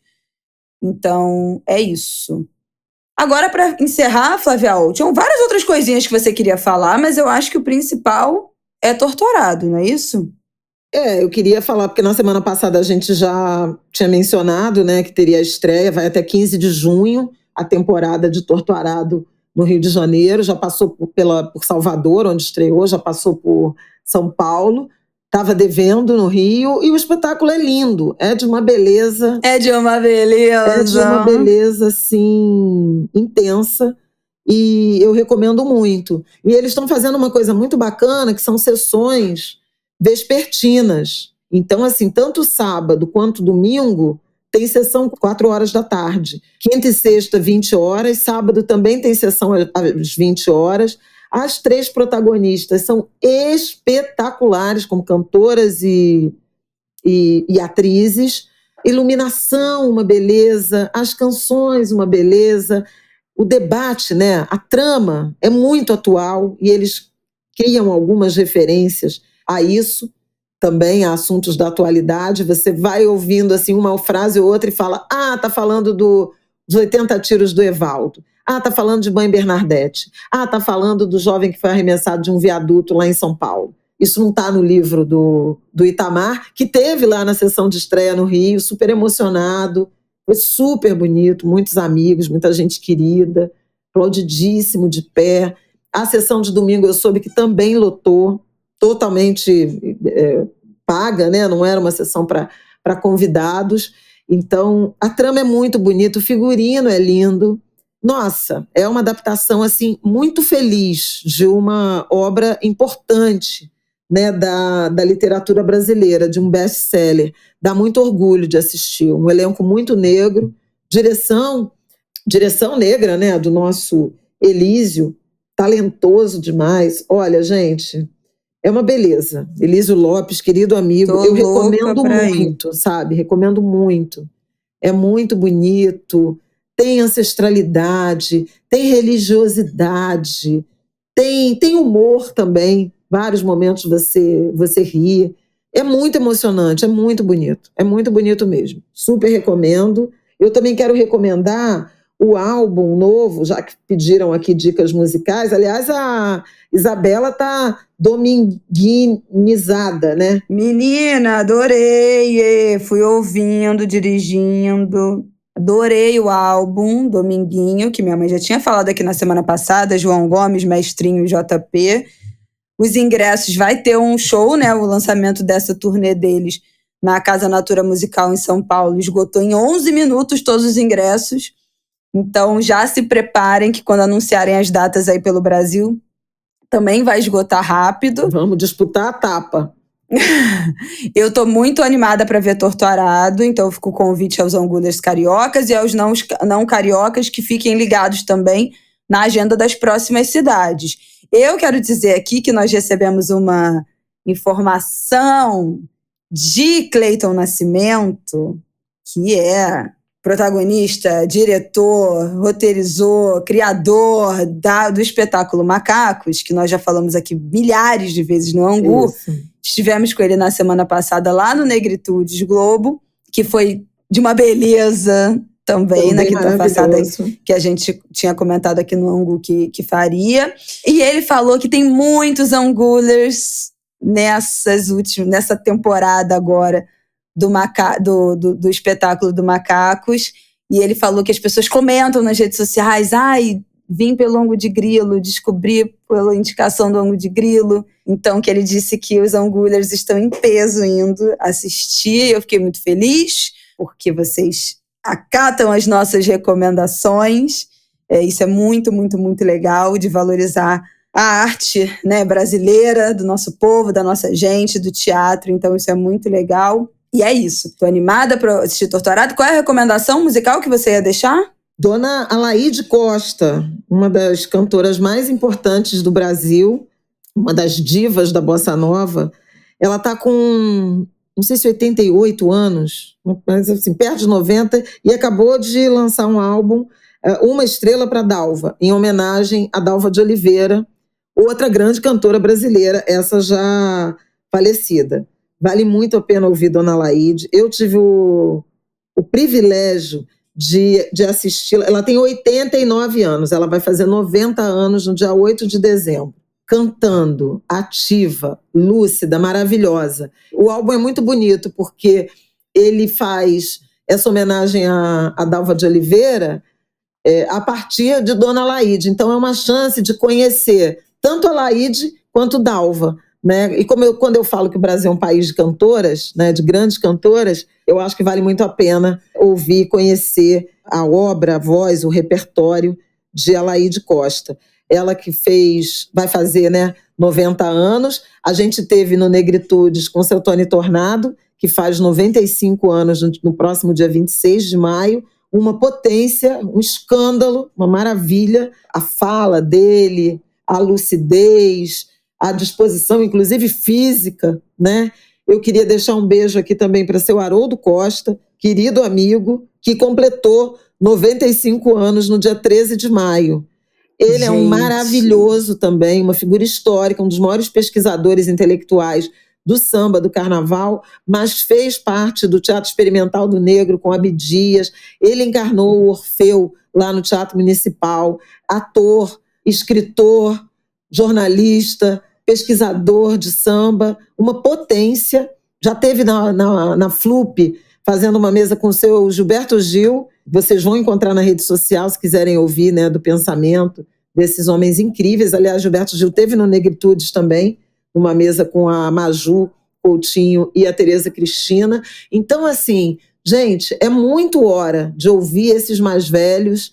Então, é isso. Agora, para encerrar, Flávia, tinham várias outras coisinhas que você queria falar, mas eu acho que o principal é Torturado, não é isso? Eu queria falar, porque na semana passada a gente já tinha mencionado, né, que teria a estreia, vai até 15 de junho, a temporada de Torturado no Rio de Janeiro, já passou por Salvador, onde estreou, já passou por São Paulo, estava devendo no Rio, e o espetáculo é lindo, é de uma beleza... É de uma beleza, assim, intensa, e eu recomendo muito. E eles estão fazendo uma coisa muito bacana, que são sessões vespertinas. Então, assim, tanto sábado quanto domingo, tem sessão 4 horas da tarde. Quinta e sexta, 20 horas. Sábado também tem sessão às 20 horas. As 3 protagonistas são espetaculares, como cantoras e atrizes. Iluminação, uma beleza. As canções, uma beleza. O debate, né? A trama é muito atual e eles criam algumas referências a isso. também a assuntos da atualidade. Você vai ouvindo assim uma frase ou outra e fala: tá falando dos 80 tiros do Evaldo. Tá falando de Mãe Bernadette. Tá falando do jovem que foi arremessado de um viaduto lá em São Paulo. Isso não está no livro do Itamar, que teve lá na sessão de estreia no Rio, super emocionado, foi super bonito, muitos amigos, muita gente querida, aplaudidíssimo de pé. A sessão de domingo eu soube que também lotou, totalmente paga, né? Não era uma sessão para convidados. Então, a trama é muito bonita, o figurino é lindo. Nossa, é uma adaptação assim, muito feliz de uma obra importante, né, da literatura brasileira, de um best-seller. Dá muito orgulho de assistir. Um elenco muito negro, direção negra, né, do nosso Elísio, talentoso demais. Olha, gente, é uma beleza. Elísio Lopes, querido amigo, eu recomendo muito, sabe? Recomendo muito. É muito bonito, tem ancestralidade, tem religiosidade, tem humor também. Vários momentos você ri. É muito emocionante, é muito bonito mesmo. Super recomendo. Eu também quero recomendar o álbum novo, já que pediram aqui dicas musicais. Aliás, a Isabela tá dominguinizada, né? Menina, adorei! Fui ouvindo, dirigindo. Adorei o álbum Dominguinho, que minha mãe já tinha falado aqui na semana passada. João Gomes, Mestrinho e JP. Os ingressos, vai ter um show, né? O lançamento dessa turnê deles na Casa Natura Musical em São Paulo. Esgotou em 11 minutos todos os ingressos. Então já se preparem que quando anunciarem as datas aí pelo Brasil, também vai esgotar rápido. Vamos disputar a tapa. Eu tô muito animada para ver Torto Arado, então fica o convite aos angulers cariocas e aos não cariocas que fiquem ligados também na agenda das próximas cidades. Eu quero dizer aqui que nós recebemos uma informação de Cleiton Nascimento, que é protagonista, diretor, roteirizou, criador do espetáculo Macacos, que nós já falamos aqui milhares de vezes no Angu. Isso. Estivemos com ele na semana passada lá no Negritudes Globo, que foi de uma beleza também na quinta passada, que a gente tinha comentado aqui no Angu que faria. E ele falou que tem muitos angulers nessa temporada agora do espetáculo do Macacos, e ele falou que as pessoas comentam nas redes sociais: vim pelo Angu de Grilo, descobri pela indicação do Angu de Grilo. Então, que ele disse que os angulers estão em peso indo assistir. Eu fiquei muito feliz, porque vocês acatam as nossas recomendações. Isso é muito, muito, muito legal, de valorizar a arte, né, brasileira, do nosso povo, da nossa gente, do teatro. Então, isso é muito legal. E é isso. Estou animada para assistir Torto Arado. Qual é a recomendação musical que você ia deixar? Dona Alaide Costa, uma das cantoras mais importantes do Brasil, uma das divas da Bossa Nova. Ela está com, não sei se 88 anos, mas assim, perto de 90, e acabou de lançar um álbum, Uma Estrela para Dalva, em homenagem a Dalva de Oliveira, outra grande cantora brasileira, essa já falecida. Vale muito a pena ouvir Dona Alaide. Eu tive o privilégio de assisti-la. Ela tem 89 anos, ela vai fazer 90 anos no dia 8 de dezembro. Cantando, ativa, lúcida, maravilhosa. O álbum é muito bonito porque ele faz essa homenagem a Dalva de Oliveira a partir de Dona Alaide. Então é uma chance de conhecer tanto a Alaide quanto Dalva. Né? E quando eu falo que o Brasil é um país de cantoras, né, de grandes cantoras, eu acho que vale muito a pena ouvir, conhecer a obra, a voz, o repertório de Alaide Costa. Ela que vai fazer, né, 90 anos. A gente teve no Negritudes com seu Tony Tornado, que faz 95 anos no próximo dia 26 de maio. Uma potência, um escândalo, uma maravilha. A fala dele, a lucidez, à disposição, inclusive física, né? Eu queria deixar um beijo aqui também para seu Haroldo Costa, querido amigo, que completou 95 anos no dia 13 de maio. Ele é um maravilhoso também, uma figura histórica, um dos maiores pesquisadores intelectuais do samba, do carnaval, mas fez parte do Teatro Experimental do Negro com Abdias. Ele encarnou o Orfeu lá no Teatro Municipal, ator, escritor, jornalista, pesquisador de samba, uma potência. Já teve na FLUP fazendo uma mesa com o seu Gilberto Gil. Vocês vão encontrar na rede social se quiserem ouvir, né, do pensamento desses homens incríveis. Aliás, Gilberto Gil teve no Negritudes também, uma mesa com a Maju Coutinho e a Tereza Cristina. Então, assim, gente, é muito hora de ouvir esses mais velhos,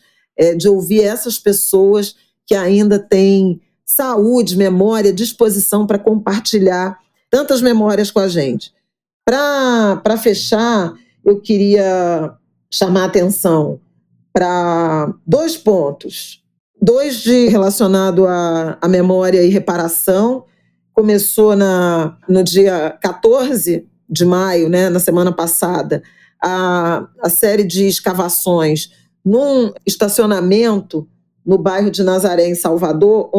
de ouvir essas pessoas que ainda têm saúde, memória, disposição para compartilhar tantas memórias com a gente. Para fechar, eu queria chamar a atenção para 2 pontos. 2 relacionado à memória e reparação. Começou no dia 14 de maio, né, na semana passada, a série de escavações num estacionamento no bairro de Nazaré, em Salvador,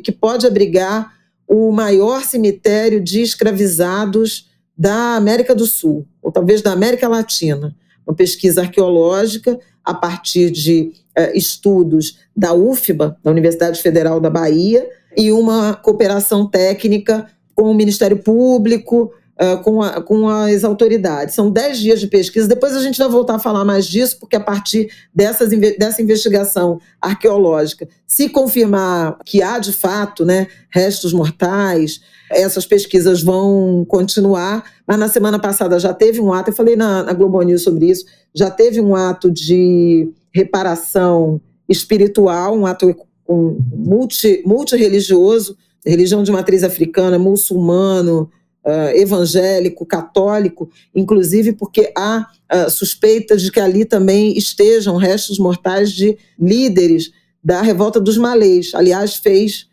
que pode abrigar o maior cemitério de escravizados da América do Sul, ou talvez da América Latina. Uma pesquisa arqueológica a partir de estudos da UFBA, da Universidade Federal da Bahia, e uma cooperação técnica com o Ministério Público, com as autoridades. São 10 dias de pesquisa. Depois a gente vai voltar a falar mais disso, porque a partir dessa investigação arqueológica, se confirmar que há, de fato, né, restos mortais, essas pesquisas vão continuar. Mas na semana passada já teve um ato, eu falei na Globo News sobre isso, já teve um ato de reparação espiritual, um ato multirreligioso, religião de matriz africana, muçulmano, evangélico, católico, inclusive porque há suspeitas de que ali também estejam restos mortais de líderes da Revolta dos Malês. Aliás, fez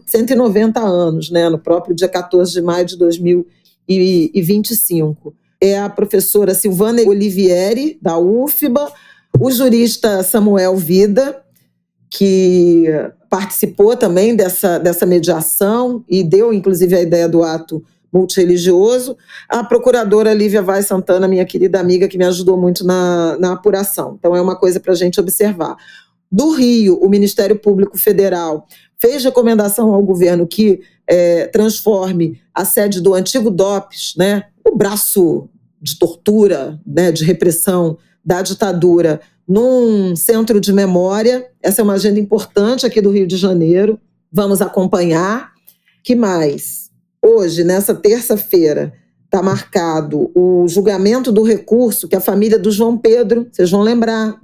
190 anos, né, no próprio dia 14 de maio de 2025. É a professora Silvana Olivieri, da UFBA, o jurista Samuel Vida, que participou também dessa mediação e deu, inclusive, a ideia do ato multirreligioso, a procuradora Lívia Vaz Santana, minha querida amiga, que me ajudou muito na apuração. Então, é uma coisa para a gente observar. Do Rio, o Ministério Público Federal fez recomendação ao governo que transforme a sede do antigo DOPS, né, o braço de tortura, né, de repressão da ditadura, num centro de memória. Essa é uma agenda importante aqui do Rio de Janeiro. Vamos acompanhar. Que mais? Hoje, nessa terça-feira, está marcado o julgamento do recurso que a família do João Pedro, vocês vão lembrar,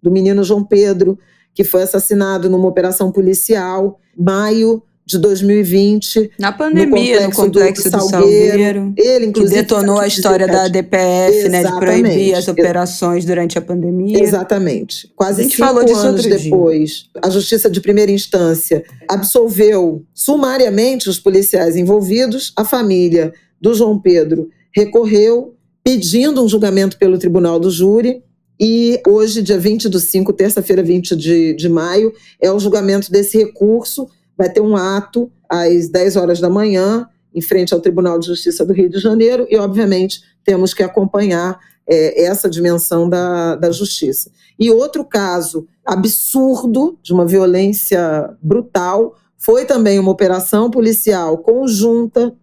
do menino João Pedro, que foi assassinado numa operação policial, maio de 2020. Na pandemia, no complexo do Salgueiro. Ele, inclusive, que detonou a história da DPF, né, de proibir as operações durante a pandemia. Exatamente. Quase 5 anos depois, a Justiça de Primeira Instância absolveu sumariamente os policiais envolvidos. A família do João Pedro recorreu, pedindo um julgamento pelo Tribunal do Júri. E hoje, dia 20/5, terça-feira, 20 de maio, é o julgamento desse recurso. Vai ter um ato às 10 horas da manhã, em frente ao Tribunal de Justiça do Rio de Janeiro, e, obviamente, temos que acompanhar essa dimensão da justiça. E outro caso absurdo, de uma violência brutal, foi também uma operação policial conjunta,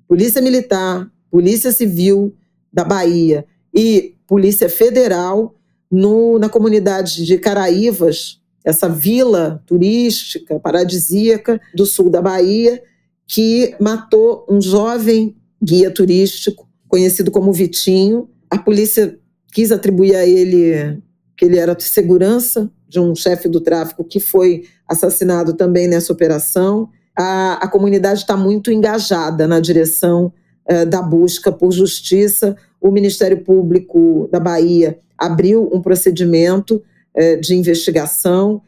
Polícia Militar, Polícia Civil da Bahia e Polícia Federal, na comunidade de Caraívas, essa vila turística, paradisíaca do sul da Bahia, que matou um jovem guia turístico, conhecido como Vitinho. A polícia quis atribuir a ele que ele era de segurança de um chefe do tráfico que foi assassinado também nessa operação. A comunidade está muito engajada na direção da busca por justiça. O Ministério Público da Bahia abriu um procedimento de investigação.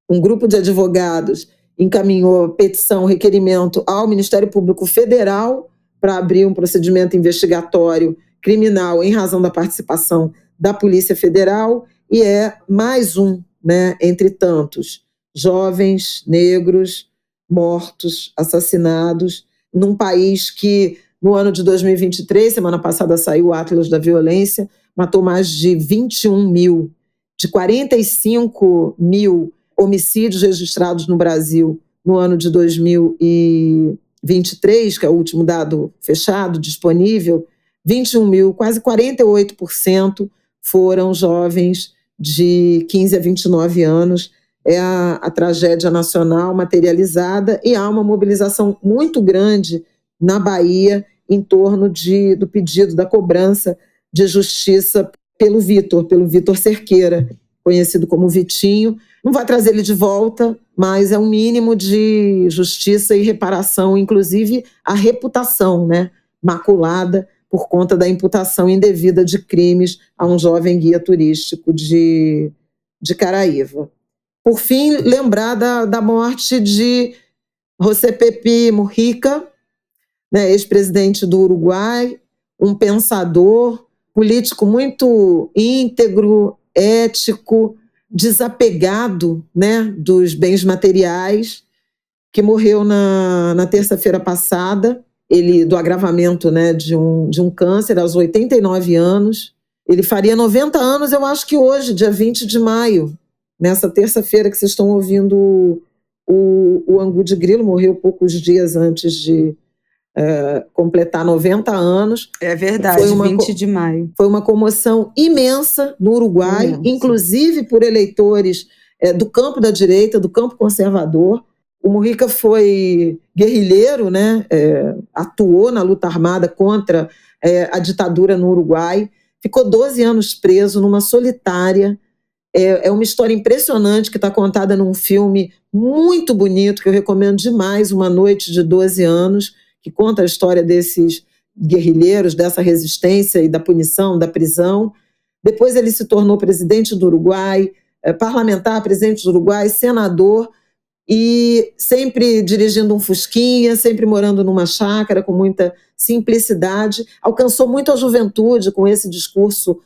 Um grupo de advogados encaminhou petição, requerimento ao Ministério Público Federal para abrir um procedimento investigatório criminal em razão da participação da Polícia Federal, e é mais um, né, entre tantos jovens negros mortos, assassinados, num país que No ano de 2023, semana passada saiu o Atlas da Violência, matou mais de 21 mil. De 45 mil homicídios registrados no Brasil no ano de 2023, que é o último dado fechado, disponível, 21 mil, quase 48% foram jovens de 15 a 29 anos. É a tragédia nacional materializada e há uma mobilização muito grande na Bahia em torno do pedido da cobrança de justiça pelo Vitor Cerqueira, conhecido como Vitinho. Não vai trazer ele de volta, mas é um mínimo de justiça e reparação, inclusive a reputação, né, maculada por conta da imputação indevida de crimes a um jovem guia turístico de Caraíva. Por fim, lembrar da morte de José Pepe Mujica, né, ex-presidente do Uruguai, um pensador, político muito íntegro, ético, desapegado, né, dos bens materiais, que morreu na terça-feira passada, ele do agravamento, né, de um câncer aos 89 anos. Ele faria 90 anos, eu acho que hoje, dia 20 de maio, nessa terça-feira que vocês estão ouvindo o Angu de Grilo, morreu poucos dias antes de completar 90 anos. É verdade, 20 de maio. Foi uma comoção imensa no Uruguai, inclusive por eleitores do campo da direita, do campo conservador. O Mujica foi guerrilheiro, né? Atuou na luta armada contra a ditadura no Uruguai, ficou 12 anos preso numa solitária. É uma história impressionante que está contada num filme muito bonito, que eu recomendo demais, Uma Noite de 12 Anos, que conta a história desses guerrilheiros, dessa resistência e da punição, da prisão. Depois ele se tornou presidente do Uruguai, parlamentar, presidente do Uruguai, senador, e sempre dirigindo um fusquinha, sempre morando numa chácara com muita simplicidade. Alcançou muito a juventude com esse discurso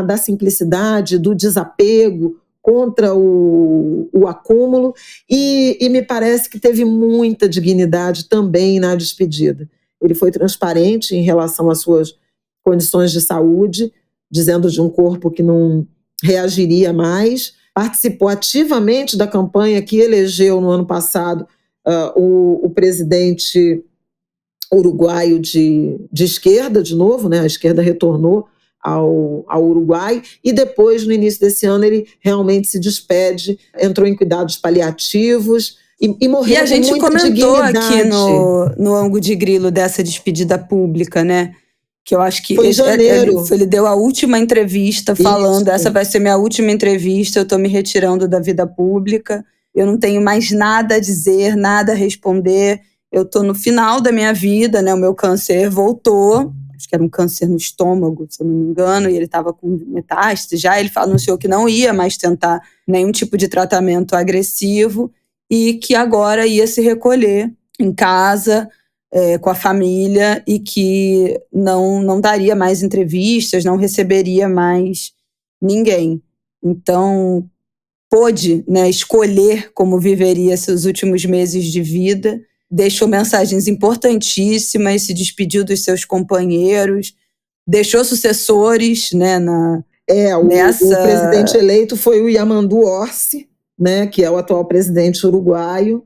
da simplicidade, do desapego, contra o acúmulo, e me parece que teve muita dignidade também na despedida. Ele foi transparente em relação às suas condições de saúde, dizendo de um corpo que não reagiria mais, participou ativamente da campanha que elegeu no ano passado o presidente uruguaio de esquerda, de novo, né? A esquerda retornou ao Uruguai, e depois, no início desse ano, ele realmente se despede, entrou em cuidados paliativos e morreu. E a gente comentou aqui no Angu de Grilo dessa despedida pública, né? Que eu acho que foi em janeiro. Ele deu a última entrevista falando: isso. Essa vai ser minha última entrevista, eu estou me retirando da vida pública, eu não tenho mais nada a dizer, nada a responder, eu estou no final da minha vida, né? O meu câncer voltou, acho que era um câncer no estômago, se eu não me engano, e ele estava com metástase já. Ele anunciou que não ia mais tentar nenhum tipo de tratamento agressivo e que agora ia se recolher em casa, com a família, e que não daria mais entrevistas, não receberia mais ninguém. Então, pôde, né, escolher como viveria seus últimos meses de vida, deixou mensagens importantíssimas, se despediu dos seus companheiros, deixou sucessores, né, nessa... O presidente eleito foi o Yamandu Orsi, né, que é o atual presidente uruguaio.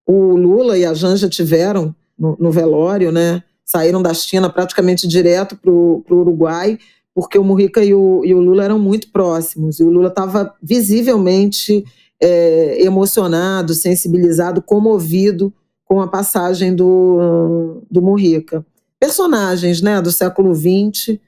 O Lula e a Janja tiveram no velório, né, saíram da China praticamente direto para o Uruguai, porque o Mujica e o Lula eram muito próximos, e o Lula estava visivelmente emocionado, sensibilizado, comovido com a passagem do Mujica. Personagens, né, do século XX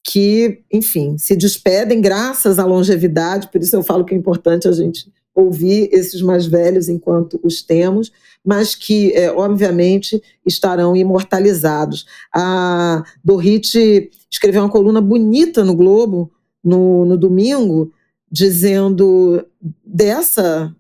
que, enfim, se despedem graças à longevidade, por isso eu falo que é importante a gente ouvir esses mais velhos enquanto os temos, mas que, obviamente, estarão imortalizados. A Dorrit escreveu uma coluna bonita no Globo, no domingo, dizendo dessa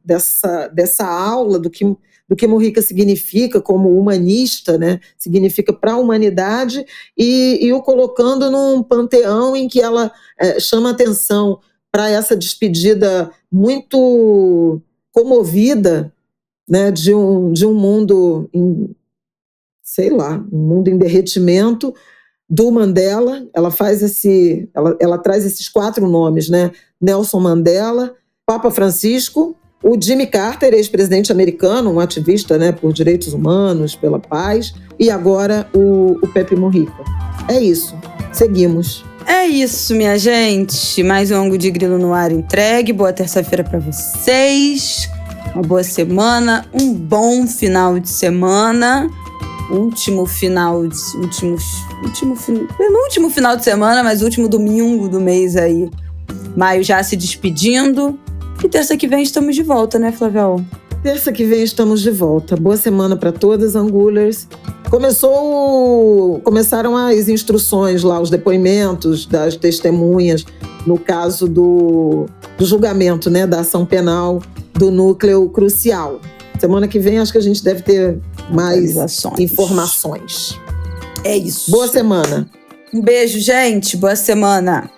aula do que Mujica significa como humanista, né? Significa para a humanidade, e o colocando num panteão em que ela chama atenção para essa despedida muito comovida, né, de um mundo sei lá, um mundo em derretimento do Mandela. Ela faz ela traz esses 4 nomes, né? Nelson Mandela, Papa Francisco, o Jimmy Carter, ex-presidente americano, um ativista, né, por direitos humanos, pela paz, e agora o Pepe Mujica. É isso. Seguimos. É isso, minha gente. Mais um Ângulo de Grilo no ar entregue. Boa terça-feira para vocês. Uma boa semana. Um bom final de semana. Penúltimo final de semana, mas último domingo do mês aí. Maio já se despedindo. E terça que vem estamos de volta, né, Flavel? Terça que vem estamos de volta. Boa semana para todas, Angulers. Começaram as instruções lá, os depoimentos das testemunhas, no caso do julgamento, né, da ação penal do núcleo crucial. Semana que vem acho que a gente deve ter mais informações. É isso. Boa semana. Um beijo, gente. Boa semana.